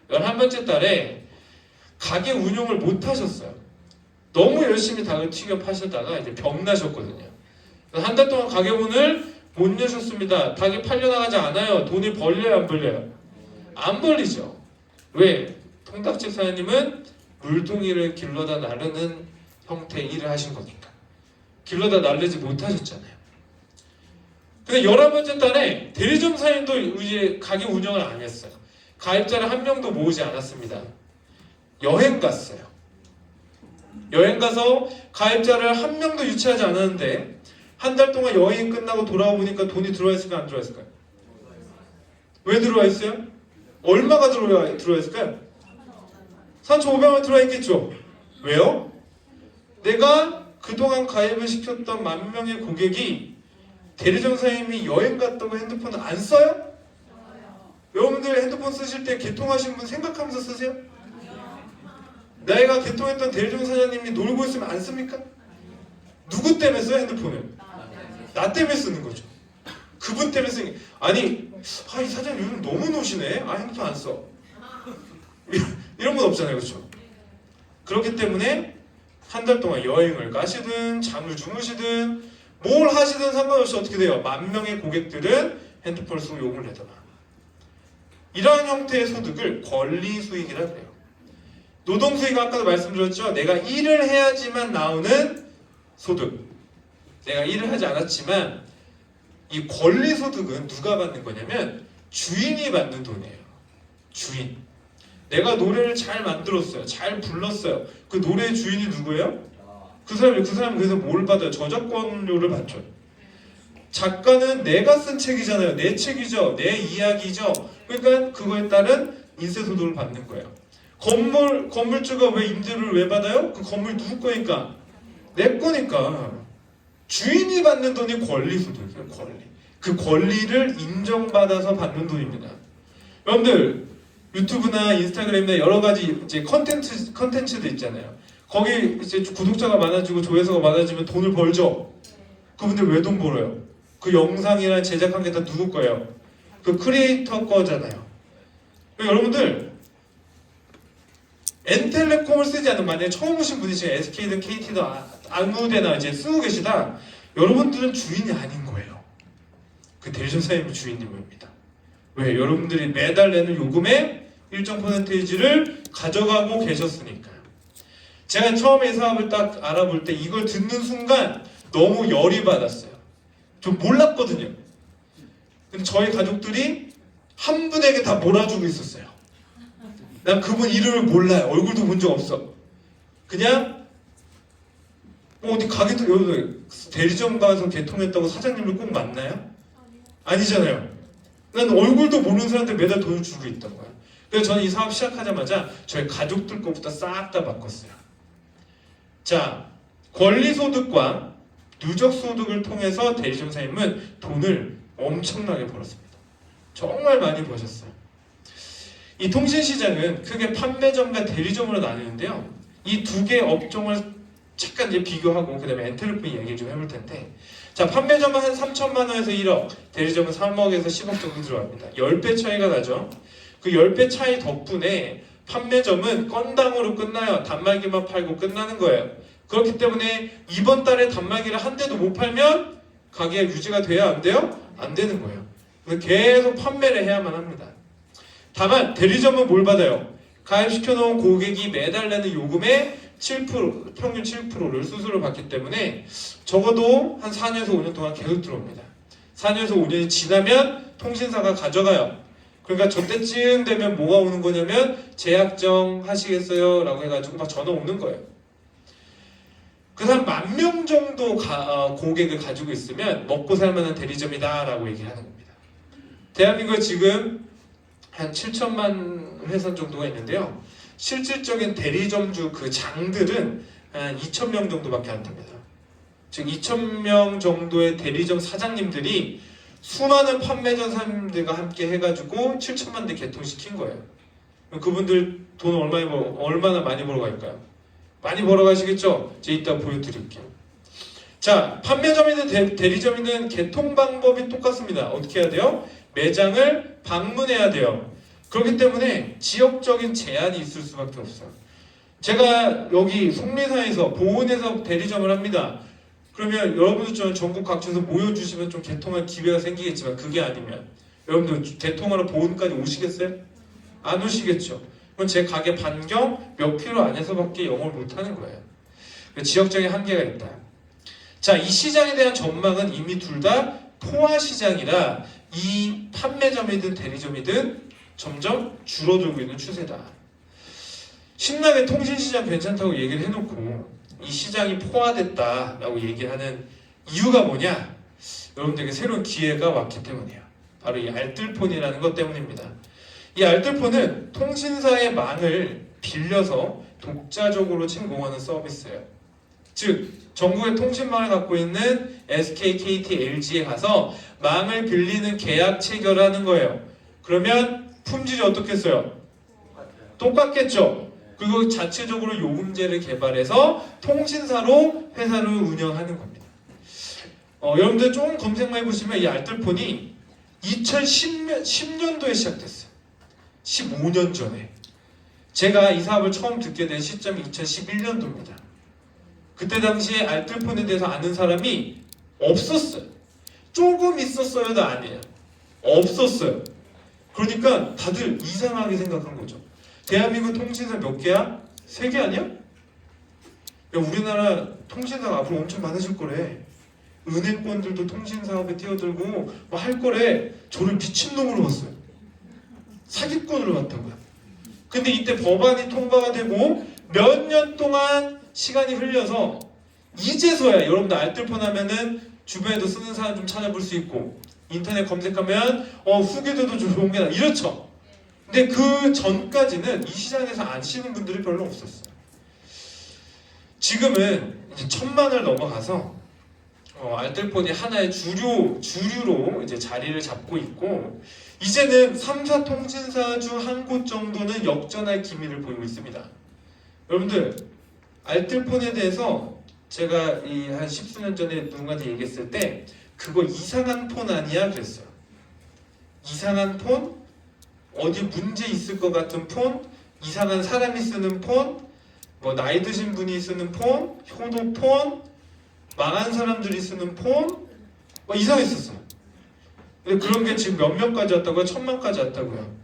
11번째 달에 가게 운영을 못 하셨어요. 너무 열심히 닭을 튀겨 파시다가 이제 병나셨거든요. 한 달 동안 가게 문을 못 여셨습니다. 닭이 팔려나가지 않아요. 돈이 벌려요 안 벌려요? 안 벌리죠. 왜? 통닭집 사장님은 물동이를 길러다 나르는 형태의 일을 하신 거니까. 길러다 날리지 못하셨잖아요. 근데 11번째 달에 대리점 사장님도 이제 가게 운영을 안 했어요. 가입자를 한 명도 모으지 않았습니다. 여행 갔어요. 여행 가서 가입자를 한 명도 유치하지 않았는데 한 달 동안 여행이 끝나고 돌아와 보니까 돈이 들어와 있을까요? 안 들어와 있을까요? 왜 들어와 있어요? 얼마가 들어와 있을까요? 3,500원 들어와 있겠죠? 왜요? 내가 그동안 가입을 시켰던 10,000명의 고객이 대리점 사장님이 여행 갔다고 핸드폰을 안 써요? 여러분들 핸드폰 쓰실 때 개통하신 분 생각하면서 쓰세요? 내가 개통했던 대리점 사장님이 놀고 있으면 안 씁니까? 누구 때문에 써요 핸드폰을? 나 때문에 쓰는 거죠. 그분 때문에 쓰는 게 아니 이 사장님 요즘 너무 노시네. 핸드폰 안 써. 이런 건 없잖아요. 그렇죠? 그렇기 때문에 한 달 동안 여행을 가시든 잠을 주무시든 뭘 하시든 상관없이 어떻게 돼요? 10,000명의 고객들은 핸드폰을 쓰고 욕을 내더라. 이러한 형태의 소득을 권리 수익이라 그래요. 노동 수익은 아까도 말씀드렸죠. 내가 일을 해야지만 나오는 소득. 내가 일을 하지 않았지만 이 권리 소득은 누가 받는 거냐면 주인이 받는 돈이에요. 주인. 내가 노래를 잘 만들었어요. 잘 불렀어요. 그 노래의 주인이 누구예요? 그 사람은 그래서 뭘 받아요? 저작권료를 받죠. 작가는 내가 쓴 책이잖아요. 내 책이죠. 내 이야기죠. 그러니까 그거에 따른 인세소득을 받는 거예요. 건물주가 왜 임대료를 왜 받아요? 그 건물 누구 거니까? 내 거니까. 주인이 받는 돈이 권리소득이에요. 권리. 그 권리를 인정받아서 받는 돈입니다. 여러분들 유튜브나 인스타그램이나 여러 가지 이제 컨텐츠도 있잖아요. 거기 이제 구독자가 많아지고 조회수가 많아지면 돈을 벌죠. 그분들 왜 돈 벌어요? 그 영상이나 제작한 게 다 누구 거예요? 그 크리에이터 거잖아요. 여러분들 N텔레콤을 쓰지 않는 만약에 처음 오신 분이시면 SK든 KT든 아무데나 이제 쓰고 계시다. 여러분들은 주인이 아닌 거예요. 그 대리점 사장님이 주인님입니다. 왜? 여러분들이 매달 내는 요금의 일정 퍼센테이지를 가져가고 계셨으니까요. 제가 처음에 이 사업을 딱 알아볼 때 이걸 듣는 순간 너무 열이 받았어요. 좀 몰랐거든요. 근데 저희 가족들이 한 분에게 다 몰아주고 있었어요. 난 그분 이름을 몰라요. 얼굴도 본 적 없어. 그냥 어디 가게도 여러분 대리점 가서 개통했다고 사장님을 꼭 만나요? 아니잖아요. 난 얼굴도 모르는 사람한테 매달 돈을 주고 있던 거야. 그래서 저는 이 사업 시작하자마자 저희 가족들 거부터 싹 다 바꿨어요. 자, 권리소득과 누적소득을 통해서 대리점 사장님은 돈을 엄청나게 벌었습니다. 정말 많이 버셨어요. 이 통신시장은 크게 판매점과 대리점으로 나뉘는데요. 이 두 개의 업종을 잠깐 이제 비교하고 그 다음에 엔텔레콤 얘기 좀 해볼 텐데, 자, 판매점은 한 3천만 원에서 1억, 대리점은 3억에서 10억 정도 들어갑니다. 10배 차이가 나죠. 그 10배 차이 덕분에 판매점은 건당으로 끝나요. 단말기만 팔고 끝나는 거예요. 그렇기 때문에 이번 달에 단말기를 한 대도 못 팔면 가게가 유지가 돼야 안 돼요? 안 되는 거예요. 계속 판매를 해야만 합니다. 다만 대리점은 뭘 받아요? 가입시켜놓은 고객이 매달 내는 요금의 7%, 평균 7%를 수수료를 받기 때문에 적어도 한 4년에서 5년 동안 계속 들어옵니다. 4년에서 5년이 지나면 통신사가 가져가요. 그러니까 저때쯤 되면 뭐가 오는 거냐면 재약정 하시겠어요? 라고 해가지고 막 전화 오는 거예요. 그다음 10,000명 정도 고객을 가지고 있으면 먹고 살만한 대리점이다라고 얘기를 하는 겁니다. 대한민국에 지금 한 7천만 회사 정도가 있는데요. 실질적인 대리점주 그 장들은 한 2,000명 정도밖에 안 됩니다. 즉 2,000명 정도의 대리점 사장님들이 수많은 판매전사님들과 함께 해가지고 7천만 대 개통시킨 거예요. 그분들 돈 얼마나 많이 벌어갈까요? 많이 벌어가시겠죠? 제가 이따 보여드릴게요. 자, 판매점이든 대리점이든 개통 방법이 똑같습니다. 어떻게 해야 돼요? 매장을 방문해야 돼요. 그렇기 때문에 지역적인 제한이 있을 수밖에 없어요. 제가 여기 속리사에서 보은에서 대리점을 합니다. 그러면 여러분들처럼 전국 각지에서 모여주시면 좀 개통할 기회가 생기겠지만 그게 아니면 여러분들 개통하러 보은까지 오시겠어요? 안 오시겠죠. 그럼 제 가게 반경 몇 킬로 안에서밖에 영업을 못하는 거예요. 지역적인 한계가 있다. 자, 이 시장에 대한 전망은 이미 둘 다 포화 시장이라 이 판매점이든 대리점이든 점점 줄어들고 있는 추세다. 신나게 통신시장 괜찮다고 얘기를 해놓고 이 시장이 포화됐다라고 얘기하는 이유가 뭐냐? 여러분들에게 새로운 기회가 왔기 때문이에요. 바로 이 알뜰폰이라는 것 때문입니다. 이 알뜰폰은 통신사의 망을 빌려서 독자적으로 침공하는 서비스예요. 즉 전국의 통신망을 갖고 있는 SK, KT, LG에 가서 망을 빌리는 계약 체결하는 거예요. 그러면 품질이 어떻겠어요? 똑같겠죠. 그리고 자체적으로 요금제를 개발해서 통신사로 회사를 운영하는 겁니다. 여러분들 조금 검색만 해보시면 이 알뜰폰이 2010년도에 시작됐어요. 15년 전에. 제가 이 사업을 처음 듣게 된 시점이 2011년도입니다. 그때 당시에 알뜰폰에 대해서 아는 사람이 없었어요. 조금 있었어요도 아니에요. 없었어요. 그러니까 다들 이상하게 생각한 거죠. 대한민국 통신사 몇 개야? 3개 아니야? 야, 우리나라 통신사가 앞으로 엄청 많아질 거래. 은행권들도 통신사업에 뛰어들고 뭐 할 거래. 저를 미친놈으로 봤어요. 사기꾼으로 봤다고요. 근데 이때 법안이 통과가 되고 몇 년 동안 시간이 흘려서 이제서야 여러분들 알뜰폰 하면은 주변에도 쓰는 사람 좀 찾아볼 수 있고 인터넷 검색하면 후기들도 좀 좋은 게 이렇죠. 근데 그 전까지는 이 시장에서 안 쓰는 분들이 별로 없었어요. 지금은 이제 1,000만을 넘어가서 알뜰폰이 하나의 주류로 이제 자리를 잡고 있고 이제는 3사 통신사 중 한 곳 정도는 역전할 기미를 보이고 있습니다. 여러분들 알뜰폰에 대해서 제가 한 10수년 전에 누군가한테 얘기했을 때 그거 이상한 폰 아니야? 그랬어요. 이상한 폰? 어디 문제 있을 것 같은 폰? 이상한 사람이 쓰는 폰? 뭐 나이 드신 분이 쓰는 폰? 효도폰? 망한 사람들이 쓰는 폰? 뭐 이상했었어요. 근데 그런 게 지금 몇 명까지 왔다고요? 1,000만까지 왔다고요.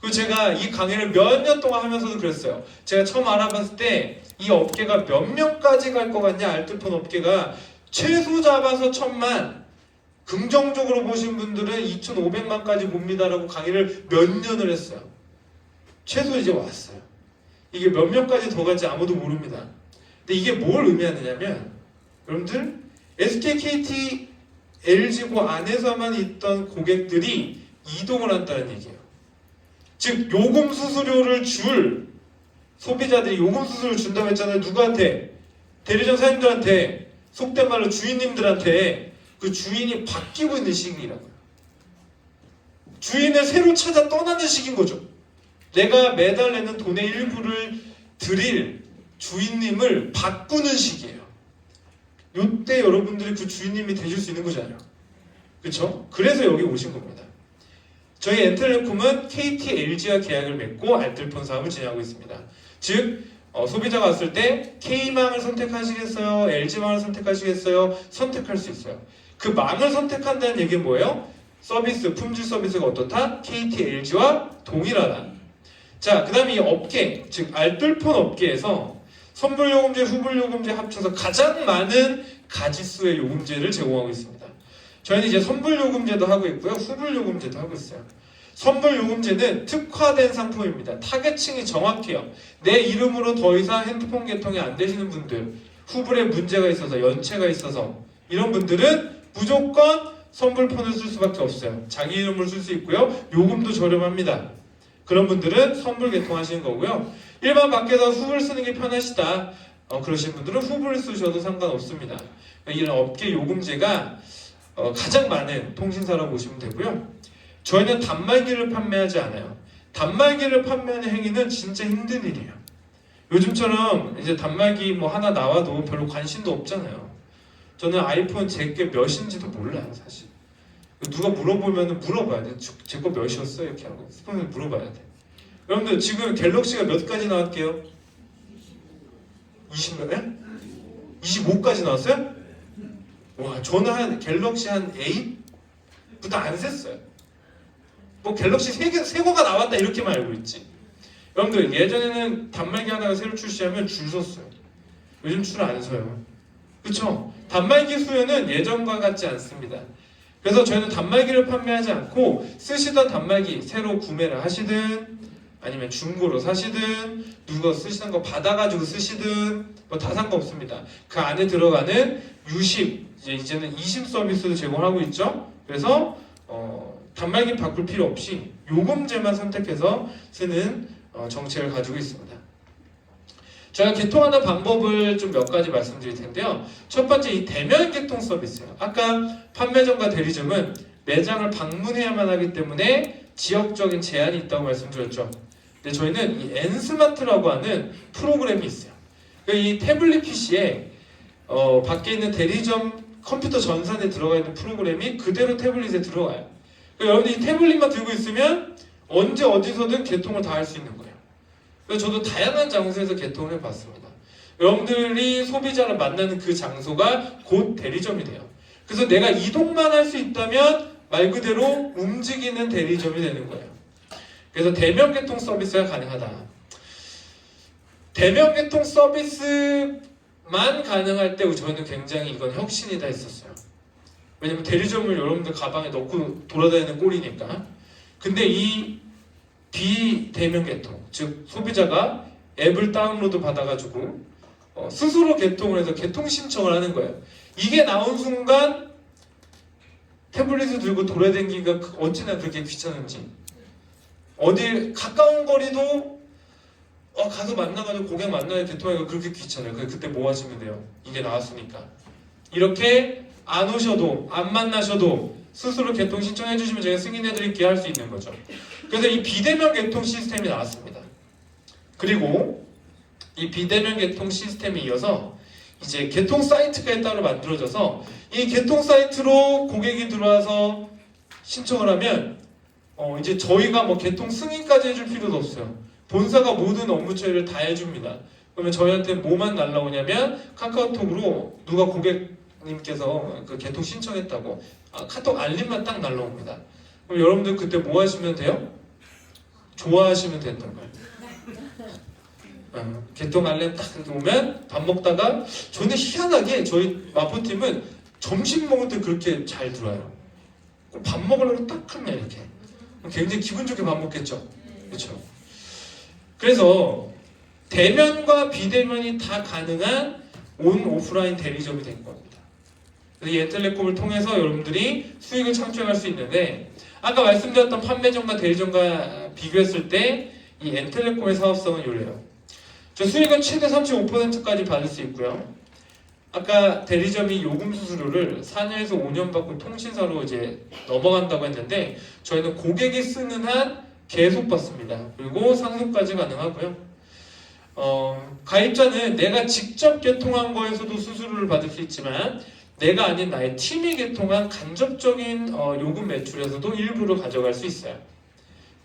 그리고 제가 이 강의를 몇 년 동안 하면서도 그랬어요. 제가 처음 알아봤을 때 이 업계가 몇 명까지 갈 것 같냐? 알뜰폰 업계가 최소 잡아서 1,000만, 긍정적으로 보신 분들은 2,500만까지 봅니다라고 강의를 몇 년을 했어요. 최소 이제 왔어요. 이게 몇 명까지 더 갈지 아무도 모릅니다. 근데 이게 뭘 의미하느냐면 여러분들 SK, KT, LG고 안에서만 있던 고객들이 이동을 한다는 얘기예요. 즉 요금 수수료를 줄 소비자들이 요금 수수료를 준다고 했잖아요. 누구한테? 대리점 사장님들한테, 속된 말로 주인님들한테. 그 주인이 바뀌고 있는 시기라고요. 주인을 새로 찾아 떠나는 시기인 거죠. 내가 매달 내는 돈의 일부를 드릴 주인님을 바꾸는 시기예요. 이때 여러분들이 그 주인님이 되실 수 있는 거잖아요. 그렇죠? 그래서 여기 오신 겁니다. 저희 엔텔레콤은 KT, LG와 계약을 맺고 알뜰폰 사업을 진행하고 있습니다. 즉 소비자가 왔을 때 K망을 선택하시겠어요? LG망을 선택하시겠어요? 선택할 수 있어요. 그 망을 선택한다는 얘기는 뭐예요? 서비스, 품질 서비스가 어떻다? KT, LG와 동일하다. 자, 그 다음에 이 업계, 즉 알뜰폰 업계에서 선불요금제, 후불요금제 합쳐서 가장 많은 가지수의 요금제를 제공하고 있습니다. 저희는 이제 선불요금제도 하고 있고요. 후불요금제도 하고 있어요. 선불요금제는 특화된 상품입니다. 타겟층이 정확해요. 내 이름으로 더 이상 핸드폰 개통이 안 되시는 분들, 후불에 문제가 있어서 연체가 있어서 이런 분들은 무조건 선불폰을 쓸 수밖에 없어요. 자기 이름을 쓸 수 있고요. 요금도 저렴합니다. 그런 분들은 선불 개통하시는 거고요. 일반 밖에서 후불 쓰는 게 편하시다. 그러신 분들은 후불을 쓰셔도 상관없습니다. 이런 업계 요금제가 가장 많은 통신사라고 보시면 되고요. 저희는 단말기를 판매하지 않아요. 단말기를 판매하는 행위는 진짜 힘든 일이에요. 요즘처럼 이제 단말기 뭐 하나 나와도 별로 관심도 없잖아요. 저는 아이폰 제게 몇인지도 몰라요, 사실. 누가 물어보면 물어봐야 돼. 제 거 몇이었어요? 이렇게 하고 스폰을 물어봐야 돼. 여러분들 지금 갤럭시가 몇 가지 나왔게요? 20몇? 25까지 나왔어요? 와, 저는 한 갤럭시 한 8부터 안 셌어요. 뭐 갤럭시 새 거가 나왔다 이렇게만 알고 있지. 여러분들 예전에는 단말기 하나가 새로 출시하면 줄 섰어요. 요즘 줄 안 서요. 그쵸? 단말기 수요는 예전과 같지 않습니다. 그래서 저희는 단말기를 판매하지 않고 쓰시던 단말기 새로 구매를 하시든 아니면 중고로 사시든 누가 쓰시던 거 받아가지고 쓰시든 뭐 다 상관없습니다. 그 안에 들어가는 유심 이제는 이심 서비스도 제공하고 있죠. 그래서 단말기 바꿀 필요 없이 요금제만 선택해서 쓰는 정책을 가지고 있습니다. 제가 개통하는 방법을 좀 몇 가지 말씀드릴 텐데요. 첫 번째 이 대면 개통 서비스예요. 아까 판매점과 대리점은 매장을 방문해야만 하기 때문에 지역적인 제한이 있다고 말씀드렸죠. 근데 저희는 이 N스마트라고 하는 프로그램이 있어요. 이 태블릿 PC에 밖에 있는 대리점 컴퓨터 전산에 들어가 있는 프로그램이 그대로 태블릿에 들어가요. 여러분이 이 태블릿만 들고 있으면 언제 어디서든 개통을 다 할 수 있는 거예요. 그래서 저도 다양한 장소에서 개통을 해봤습니다. 여러분들이 소비자를 만나는 그 장소가 곧 대리점이 돼요. 그래서 내가 이동만 할 수 있다면 말 그대로 움직이는 대리점이 되는 거예요. 그래서 대면 개통 서비스가 가능하다. 대면 개통 서비스만 가능할 때 저희는 굉장히 이건 혁신이다 했었어요. 왜냐면 대리점을 여러분들 가방에 넣고 돌아다니는 꼴이니까. 근데 이 비대면 개통, 즉 소비자가 앱을 다운로드 받아가지고 스스로 개통을 해서 개통 신청을 하는 거예요. 이게 나온 순간 태블릿을 들고 돌아다니기가 어찌나 그렇게 귀찮은지, 어디 가까운 거리도 가서 만나가지고 고객 만나야 개통하기가 그렇게 귀찮아요. 그때 뭐 하시면 돼요? 이게 나왔으니까. 이렇게 안 오셔도 안 만나셔도 스스로 개통 신청해 주시면 제가 승인해 드릴게요 할 수 있는 거죠. 그래서 이 비대면 개통 시스템이 나왔습니다. 그리고 이 비대면 개통 시스템에 이어서 이제 개통 사이트가 따로 만들어져서 이 개통 사이트로 고객이 들어와서 신청을 하면 이제 저희가 뭐 개통 승인까지 해줄 필요도 없어요. 본사가 모든 업무 처리를 다 해줍니다. 그러면 저희한테 뭐만 날라오냐면 카카오톡으로 누가 고객님께서 그 개통 신청했다고 카톡 알림만 딱 날라옵니다. 그럼 여러분들 그때 뭐 하시면 돼요? 좋아하시면 된단 말이에요. 개통 알림 딱 이렇게 오면 밥 먹다가 저는 희한하게 저희 마포팀은 점심 먹을 때 그렇게 잘 들어요. 밥 먹으려고 딱 하면 이렇게 굉장히 기분 좋게 밥 먹겠죠. 그렇죠? 그래서 대면과 비대면이 다 가능한 온 오프라인 대리점이 된 겁니다. 그래서 이 엔텔레콤을 통해서 여러분들이 수익을 창출할 수 있는데 아까 말씀드렸던 판매점과 대리점과 비교했을 때 이 엔텔레콤의 사업성은 이래요. 저 수익은 최대 35%까지 받을 수 있고요. 아까 대리점이 요금 수수료를 4년에서 5년 받고 통신사로 이제 넘어간다고 했는데 저희는 고객이 쓰는 한 계속 받습니다. 그리고 상속까지 가능하고요. 가입자는 내가 직접 개통한 거에서도 수수료를 받을 수 있지만 내가 아닌 나의 팀이 개통한 간접적인 요금 매출에서도 일부를 가져갈 수 있어요.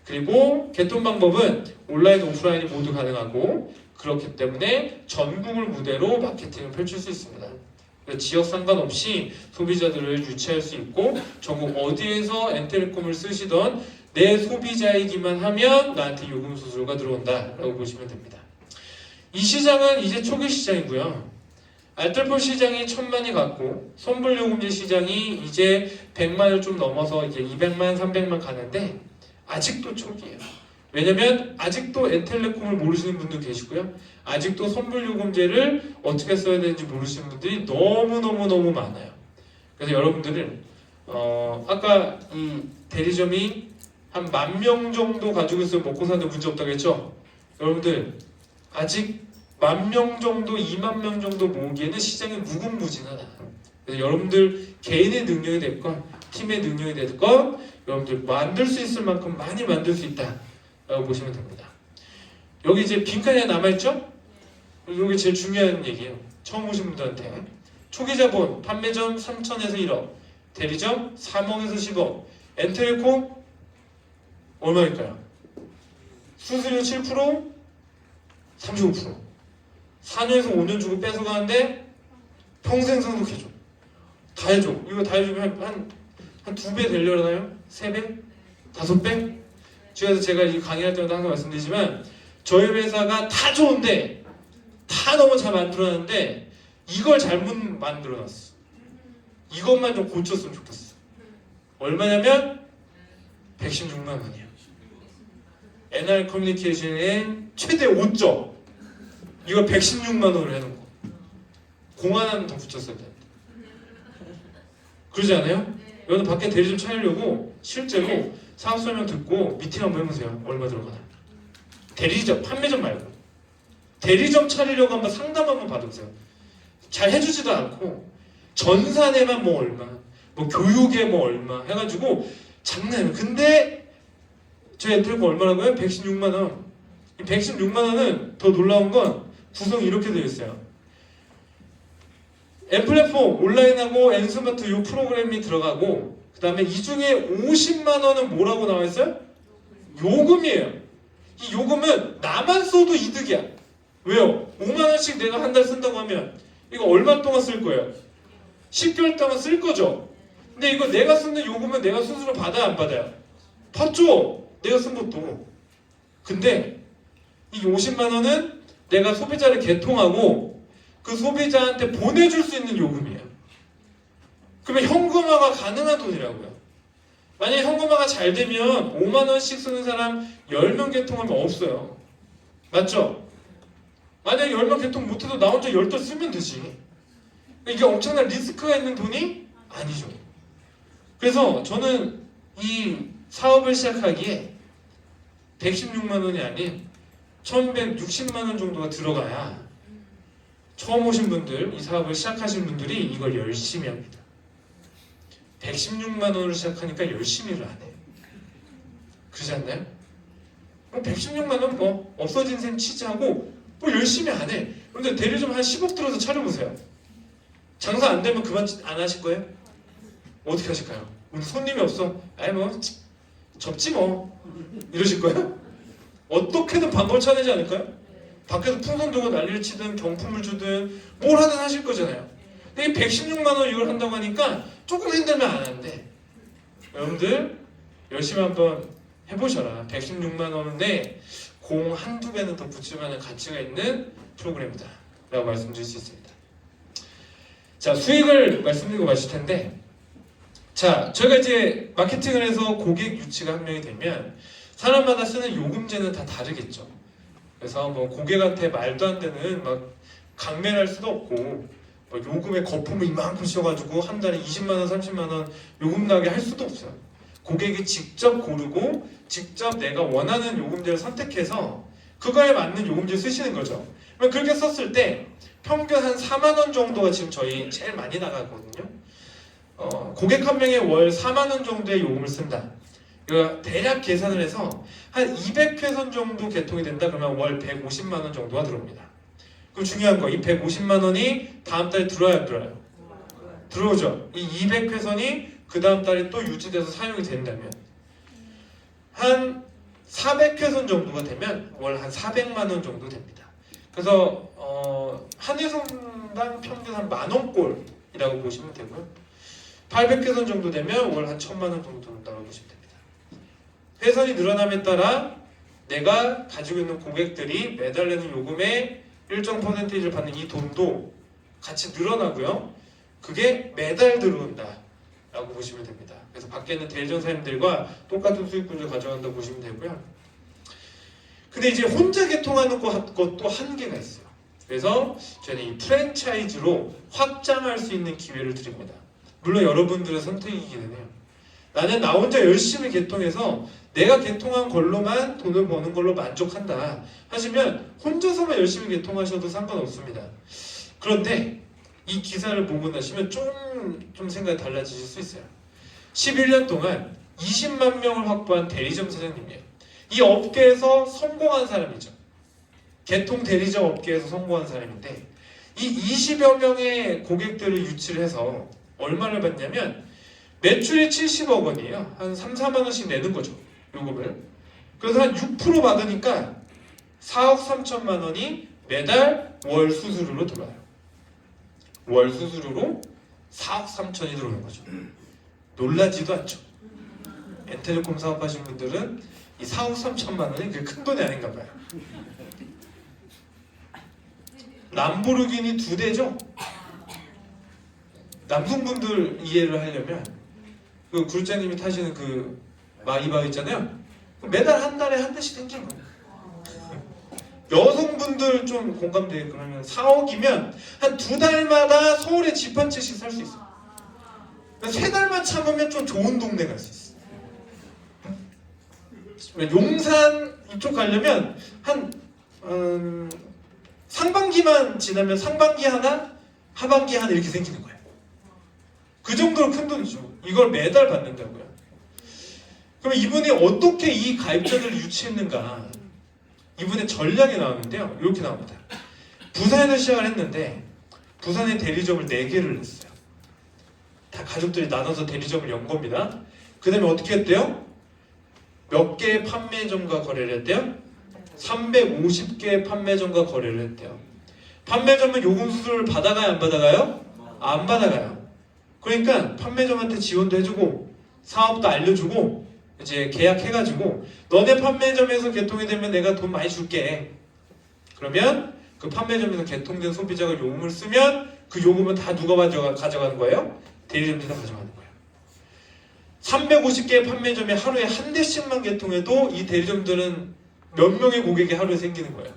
그리고 개통 방법은 온라인, 오프라인이 모두 가능하고 그렇기 때문에 전국을 무대로 마케팅을 펼칠 수 있습니다. 지역 상관없이 소비자들을 유치할 수 있고 전국 어디에서 엔텔레콤을 쓰시던 내 소비자이기만 하면 나한테 요금 수수료가 들어온다라고 보시면 됩니다. 이 시장은 이제 초기 시장이고요. 알뜰폰 시장이 1000만이 갔고 선불요금제 시장이 이제 100만을 좀 넘어서 이제 200만, 300만 가는데 아직도 초기예요. 왜냐면 아직도 엔텔레콤을 모르시는 분도 계시고요. 아직도 선불요금제를 어떻게 써야 되는지 모르시는 분들이 너무 많아요. 그래서 여러분들은 아까 이 대리점이 한 10,000명 정도 가지고 있으면 먹고 사는데 문제 없다고 했죠? 여러분들 아직 10,000명 정도, 20,000명 정도 모으기에는 시장이 무궁무진하다. 그래서 여러분들 개인의 능력이 됐건 팀의 능력이 됐건 여러분들 만들 수 있을 만큼 많이 만들 수 있다라고 보시면 됩니다. 여기 이제 빈칸이 하나 남아있죠? 여기 제일 중요한 얘기예요. 처음 오신 분들한테 초기 자본 판매점 3천에서 1억, 대리점 3억에서 10억, 엔텔레콤 얼마일까요? 수수료 7%, 35%. 4년에서 5년 주고 뺏어가는데 평생 상속해줘. 다 해줘. 이거 다 해주면 한 2배 되려나요? 3배? 5배? 제가 이 강의할 때마다 항상 말씀드리지만 저희 회사가 다 좋은데 다 너무 잘 만들어놨는데 이걸 잘못 만들어놨어. 이것만 좀 고쳤으면 좋겠어. 얼마냐면 116만 원이야. NR 커뮤니케이션의 최대 5점. 이거 116만 원을 해놓은 거. 공 하나는 더 붙였어야 돼. 그러지 않아요? 여러분 밖에 대리점 차리려고 실제로 사업 설명 듣고 미팅 한번 해보세요. 얼마 들어가나. 대리점, 판매점 말고 대리점 차리려고 한번 상담 한번 받아보세요. 잘 해주지도 않고 전산에만 뭐 얼마, 뭐 교육에 뭐 얼마 해가지고 장난이에요. 근데 저희 엔텔레콤 얼마라고요? 116만 원. 이 116만 원은 더 놀라운 건 구성이 이렇게 되어 있어요. N플랫폼, 온라인하고 N스마트 이 프로그램이 들어가고 그 다음에 이 중에 50만 원은 뭐라고 나와 있어요? 요금이에요. 이 요금은 나만 써도 이득이야. 왜요? 5만 원씩 내가 한 달 쓴다고 하면 이거 얼마 동안 쓸 거예요? 10개월 동안 쓸 거죠. 근데 이거 내가 쓰는 요금은 내가 스스로 받아야 안 받아요? 받죠. 내가 쓴 것도. 근데 이 50만 원은 내가 소비자를 개통하고 그 소비자한테 보내줄 수 있는 요금이에요. 그러면 현금화가 가능한 돈이라고요. 만약에 현금화가 잘 되면 5만 원씩 쓰는 사람 10명 개통하면 없어요. 맞죠? 만약에 10명 개통 못해도 나 혼자 10달 쓰면 되지. 이게 엄청난 리스크가 있는 돈이 아니죠. 그래서 저는 이 사업을 시작하기에 116만 원이 아닌 1160만 원 정도가 들어가야 처음 오신 분들, 이 사업을 시작하신 분들이 이걸 열심히 합니다. 116만 원으로 시작하니까 열심히를 안 해요. 그러지 않나요? 116만 원 뭐 없어진 셈 치즈하고 뭐 열심히 안 해. 그런데 대리점 한 10억 들어서 차려보세요. 장사 안 되면 그만 안 하실 거예요? 어떻게 하실까요? 오늘 손님이 없어. 아이 뭐 접지 뭐 이러실 거예요? 어떻게든 방법을 찾아내지 않을까요? 밖에서 풍선 들고 난리를 치든 경품을 주든 뭘 하든 하실 거잖아요. 근데 이 116만 원 이걸 한다고 하니까 조금 힘들면 안 하는데 여러분들 열심히 한번 해보셔라. 116만 원인데 공 한두 배는 더 붙일 만한 가치가 있는 프로그램이다 라고 말씀드릴 수 있습니다. 자, 수익을 말씀드리고 마실 텐데 자, 저희가 이제 마케팅을 해서 고객 유치가 한 명이 되면 사람마다 쓰는 요금제는 다 다르겠죠. 그래서 뭐 고객한테 말도 안 되는 막 강매를 할 수도 없고 뭐 요금에 거품을 이만큼 씌워가지고 한 달에 20만 원, 30만 원 요금 나게 할 수도 없어요. 고객이 직접 고르고 직접 내가 원하는 요금제를 선택해서 그거에 맞는 요금제를 쓰시는 거죠. 그렇게 썼을 때 평균 한 4만 원 정도가 지금 저희 제일 많이 나가거든요. 고객 한 명에 월 4만 원 정도의 요금을 쓴다. 이거 대략 계산을 해서 한 200회선 정도 개통이 된다 그러면 월 150만 원 정도가 들어옵니다. 그럼 중요한 거, 이 150만 원이 다음 달에 들어와요, 안 들어와요? 들어오죠. 이 200회선이 그 다음 달에 또 유지돼서 사용이 된다면 한 400회선 정도가 되면 월 한 400만 원 정도 됩니다. 그래서 한 회선당 평균 한 10,000원꼴이라고 보시면 되고요. 800회선 정도 되면 월 한 1,000만 원 정도 든다고 보시면 됩니다. 회선이 늘어남에 따라 내가 가지고 있는 고객들이 매달 내는 요금의 일정 퍼센테이지를 받는 이 돈도 같이 늘어나고요. 그게 매달 들어온다 라고 보시면 됩니다. 그래서 밖에 있는 대리점 사장님들과 똑같은 수익 구조를 가져간다고 보시면 되고요. 근데 이제 혼자 개통하는 것도 한계가 있어요. 그래서 저는 이 프랜차이즈로 확장할 수 있는 기회를 드립니다. 물론 여러분들의 선택이기는 해요. 나는 나 혼자 열심히 개통해서 내가 개통한 걸로만 돈을 버는 걸로 만족한다 하시면 혼자서만 열심히 개통하셔도 상관없습니다. 그런데 이 기사를 보고 나시면 좀 생각이 달라지실 수 있어요. 11년 동안 20만 명을 확보한 대리점 사장님이에요. 이 업계에서 성공한 사람이죠. 개통 대리점 업계에서 성공한 사람인데 이 20여 명의 고객들을 유치를 해서 얼마를 받냐면 매출이 70억 원이에요. 한 3, 4만 원씩 내는 거죠. 요금을. 그래서 한 6% 받으니까 4억 3천만 원이 매달 월 수수료로 들어와요. 월 수수료로 4억 3천이 들어오는 거죠. 놀라지도 않죠. 엔텔레콤 사업하신 분들은 이 4억 3천만 원이 그게 큰 돈이 아닌가 봐요. 람보르기니 2대죠? 남성분들 이해를 하려면 그 굴자님이 타시는 그 마이바 있잖아요. 매달 한 달에 한 대씩 생기는 거예요. 여성분들 좀 공감돼요. 그러면 4억이면 한 2달마다 서울에 집 한 채씩 살 수 있어요. 3달만 참으면 좀 좋은 동네 갈 수 있어요. 용산 이쪽 가려면 한 상반기만 지나면 상반기 하나, 하반기 하나 이렇게 생기는 거예요. 그 정도로 큰 돈이죠. 이걸 매달 받는다고요. 그럼 이분이 어떻게 이 가입자들을 유치했는가? 이분의 전략이 나오는데요. 이렇게 나옵니다. 부산에서 시작을 했는데 부산에 대리점을 4개를 냈어요. 다 가족들이 나눠서 대리점을 연 겁니다. 그 다음에 어떻게 했대요? 몇 개의 판매점과 거래를 했대요? 350개의 판매점과 거래를 했대요. 판매점은 요금 수수료를 받아가요? 안 받아가요? 안 받아가요. 그러니까 판매점한테 지원도 해주고 사업도 알려주고 이제 계약해가지고 너네 판매점에서 개통이 되면 내가 돈 많이 줄게. 그러면 그 판매점에서 개통된 소비자가 요금을 쓰면 그 요금은 다 누가 가져가는 거예요? 대리점들이 다 가져가는 거예요. 350개의 판매점에 하루에 한 대씩만 개통해도 이 대리점들은 몇 명의 고객이 하루에 생기는 거예요?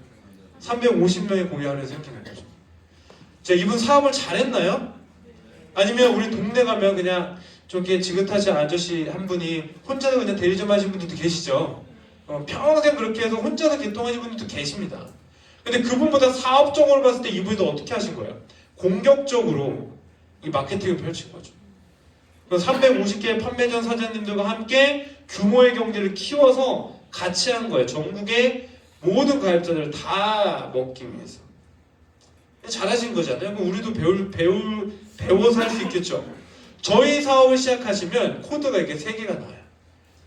350명의 고객이 하루에 생기는 거죠. 자, 이분 사업을 잘했나요? 아니면 우리 동네 가면 그냥 저렇게 지긋하신 아저씨 한 분이 혼자서 그냥 대리점 하신 분들도 계시죠. 평생 그렇게 해서 혼자서 개통하신 분들도 계십니다. 근데 그분보다 사업적으로 봤을 때 이분이 더 어떻게 하신 거예요? 공격적으로 이 마케팅을 펼친 거죠. 350개의 판매점 사장님들과 함께 규모의 경제를 키워서 같이 한 거예요. 전국의 모든 가입자들을 다 먹기 위해서. 잘하신 거잖아요. 그럼 우리도 배워서 할 수 있겠죠. 저희 사업을 시작하시면 코드가 이렇게 3개가 나와요.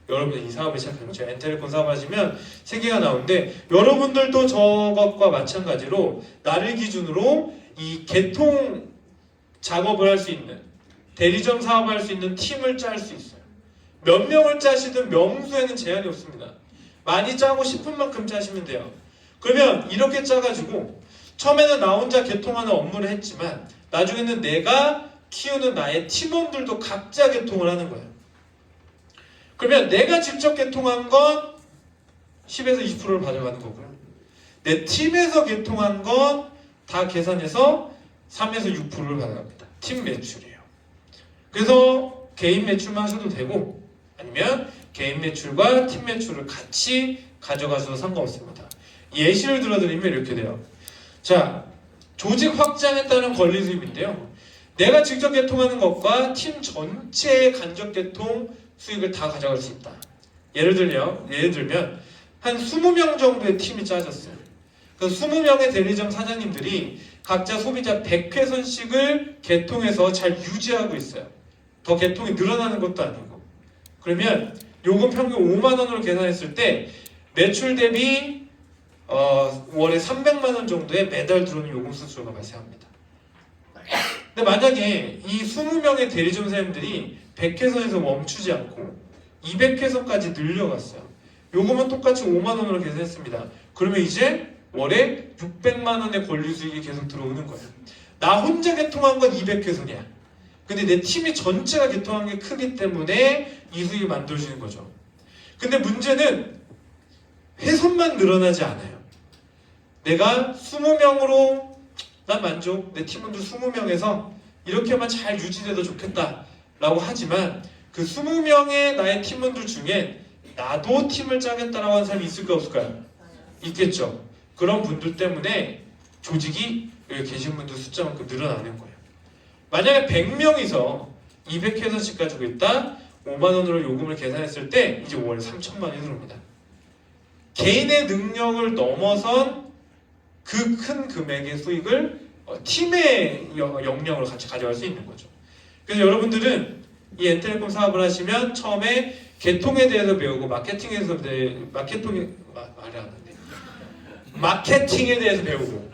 여러분이 이 사업을 시작하면 제가 엔텔레콤 사업 하시면 3개가 나오는데 여러분들도 저것과 마찬가지로 나를 기준으로 이 개통 작업을 할 수 있는 대리점 사업을 할 수 있는 팀을 짤 수 있어요. 몇 명을 짜시든 명수에는 제한이 없습니다. 많이 짜고 싶은 만큼 짜시면 돼요. 그러면 이렇게 짜가지고 처음에는 나 혼자 개통하는 업무를 했지만 나중에는 내가 키우는 나의 팀원들도 각자 개통을 하는 거예요. 그러면 내가 직접 개통한 건 10에서 20%를 가져가는 거고요. 내 팀에서 개통한 건 다 계산해서 3에서 6%를 가져갑니다. 팀 매출이에요. 그래서 개인 매출만 하셔도 되고 아니면 개인 매출과 팀 매출을 같이 가져가셔도 상관없습니다. 예시를 들어드리면 이렇게 돼요. 자, 조직 확장에 따른 권리 수입인데요. 내가 직접 개통하는 것과 팀 전체의 간접 개통 수익을 다 가져갈 수 있다. 예를 들면 한 20명 정도의 팀이 짜졌어요. 그 20명의 대리점 사장님들이 각자 소비자 100회선씩을 개통해서 잘 유지하고 있어요. 더 개통이 늘어나는 것도 아니고. 그러면 요금 평균 5만 원으로 계산했을 때 매출 대비 월에 300만 원 정도의 매달 들어오는 요금 수수료가 발생합니다. 근데 만약에 이 20명의 대리점 사장님들이 100회선에서 멈추지 않고 200회선까지 늘려갔어요. 요금은 똑같이 5만 원으로 계산했습니다. 그러면 이제 월에 600만 원의 권리 수익이 계속 들어오는 거예요. 나 혼자 개통한 건 200회선이야. 근데 내 팀이 전체가 개통한 게 크기 때문에 이 수익이 만들어지는 거죠. 근데 문제는 훼손만 늘어나지 않아요. 내가 20명으로 난 만족, 내 팀원들 20명에서 이렇게만 잘 유지돼도 좋겠다 라고 하지만 그 20명의 나의 팀원들 중에 나도 팀을 짜겠다라고 하는 사람이 있을까 없을까요? 있겠죠. 그런 분들 때문에 조직이 여기 계신 분들 숫자만큼 늘어나는 거예요. 만약에 100명이서 200회선씩 가지고 있다 5만원으로 요금을 계산했을 때 이제 5월에 3천만원이 들어옵니다. 개인의 능력을 넘어선 그 큰 금액의 수익을 팀의 역량으로 같이 가져갈 수 있는 거죠. 그래서 여러분들은 이 엔텔레콤 사업을 하시면 처음에 개통에 대해서 배우고 마케팅에 대해서 배우고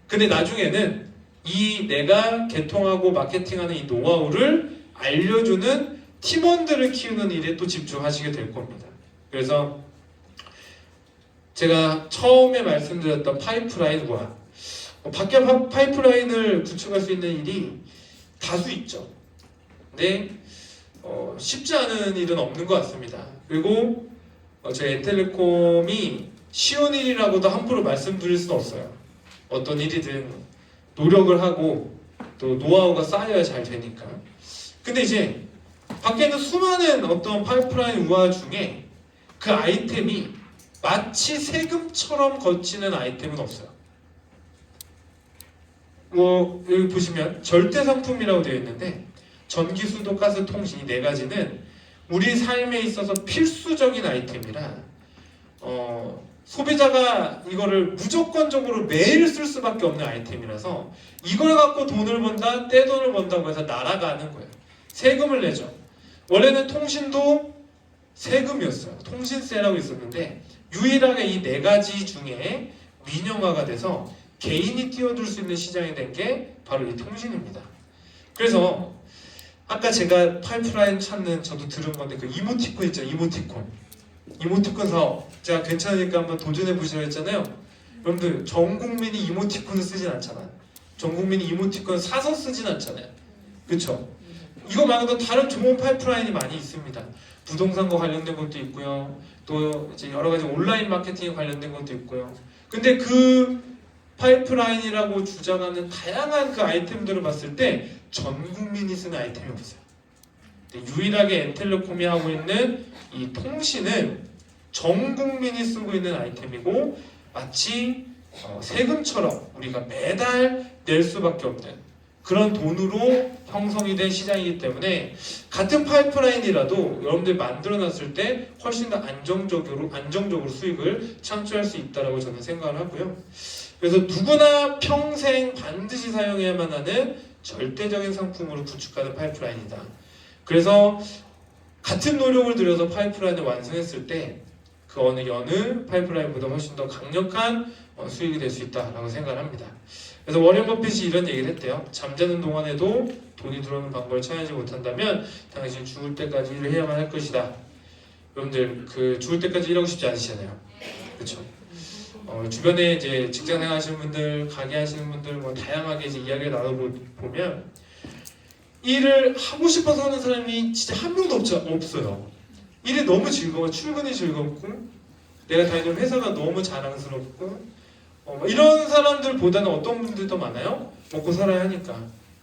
근데 나중에는 이 내가 개통하고 마케팅하는 이 노하우를 알려주는 팀원들을 키우는 일에 또 집중하시게 될 겁니다. 그래서 제가 처음에 말씀드렸던 파이프라인과 밖에 파이프라인을 구축할 수 있는 일이 다수 있죠. 근데 쉽지 않은 일은 없는 것 같습니다. 그리고 저희 엔텔레콤이 쉬운 일이라고도 함부로 말씀드릴 수는 없어요. 어떤 일이든 노력을 하고 또 노하우가 쌓여야 잘 되니까. 근데 이제 밖에 있는 수많은 어떤 파이프라인 우화 중에 그 아이템이 마치 세금처럼 거치는 아이템은 없어요. 여기 보시면 절대 상품이라고 되어 있는데 전기, 수도, 가스, 통신 이 네 가지는 우리 삶에 있어서 필수적인 아이템이라 소비자가 이거를 무조건적으로 매일 쓸 수밖에 없는 아이템이라서 이걸 갖고 돈을 번다, 떼돈을 번다고 해서 날아가는 거예요. 세금을 내죠. 원래는 통신도 세금이었어요. 통신세라고 있었는데 유일하게 이 네 가지 중에 민영화가 돼서 개인이 뛰어들 수 있는 시장이 된 게 바로 이 통신입니다. 그래서 아까 제가 파이프라인 찾는 저도 들은 건데 그 이모티콘 있잖아요. 이모티콘 사업 제가 괜찮으니까 한번 도전해 보시라고 했잖아요. 여러분들 전 국민이 이모티콘을 쓰진 않잖아요. 전 국민이 이모티콘 사서 쓰진 않잖아요. 그렇죠? 이거 말고도 다른 좋은 파이프라인이 많이 있습니다. 부동산과 관련된 것도 있고요. 또 이제 여러 가지 온라인 마케팅에 관련된 것도 있고요. 근데 그 파이프라인이라고 주장하는 다양한 그 아이템들을 봤을 때 전 국민이 쓰는 아이템이 없어요. 유일하게 엔텔레콤이 하고 있는 이 통신은 전 국민이 쓰고 있는 아이템이고 마치 세금처럼 우리가 매달 낼 수밖에 없는 그런 돈으로 형성이 된 시장이기 때문에 같은 파이프라인이라도 여러분들이 만들어놨을 때 훨씬 더 안정적으로 수익을 창출할 수 있다고 저는 생각을 하고요. 그래서 누구나 평생 반드시 사용해야만 하는 절대적인 상품으로 구축하는 파이프라인이다. 그래서 같은 노력을 들여서 파이프라인을 완성했을 때 그 여느 파이프라인보다 훨씬 더 강력한 수익이 될 수 있다라고 생각을 합니다. 그래서 워렌 버핏이 이런 얘기를 했대요. 잠자는 동안에도 돈이 들어오는 방법을 찾지 못한다면 당신 죽을 때까지 일을 해야만 할 것이다. 여러분들 그 죽을 때까지 일하고 싶지 않으시잖아요. 그렇죠? 주변에 이제 직장생 하시는 분들, 가게 하시는 분들 뭐 다양하게 이제 이야기를 나눠보면 일을 하고 싶어서 하는 사람이 진짜 한 명도 없어요. 일이 너무 즐거워, 출근이 즐겁고 내가 다니는 회사가 너무 자랑스럽고 이런 사람들보다는 어떤 분들이 더 많아요? 먹고 살아야 하니까.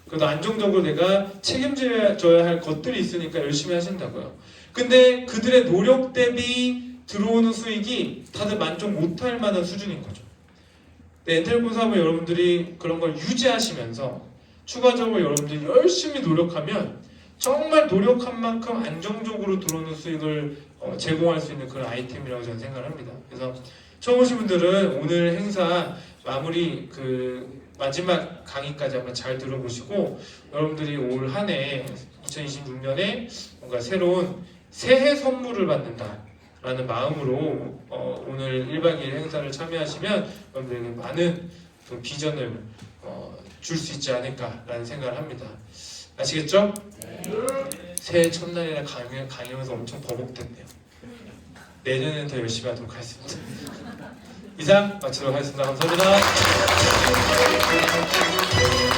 그래도 안정적으로 내가 책임져야 할 것들이 있으니까 열심히 하신다고요. 근데 그들의 노력 대비 들어오는 수익이 다들 만족 못할 만한 수준인 거죠. 엔텔레콤 사업을 여러분들이 그런 걸 유지하시면서 추가적으로 여러분들이 열심히 노력하면 정말 노력한 만큼 안정적으로 들어오는 수익을 제공할 수 있는 그런 아이템이라고 저는 생각을 합니다. 그래서 처음 오신 분들은 오늘 행사 마무리 마지막 강의까지 한번 잘 들어보시고 여러분들이 올 한 해 2026년에 뭔가 새로운 새해 선물을 받는다라는 마음으로 오늘 1박 2일 행사를 참여하시면 여러분들에게 많은 그 비전을 줄 수 있지 않을까라는 생각을 합니다. 아시겠죠? 새해 첫날이라 강의하면서 엄청 버벅댔네요. 내년에는 더 열심히 하도록 하겠습니다. 이상 마치도록 하겠습니다. 감사합니다.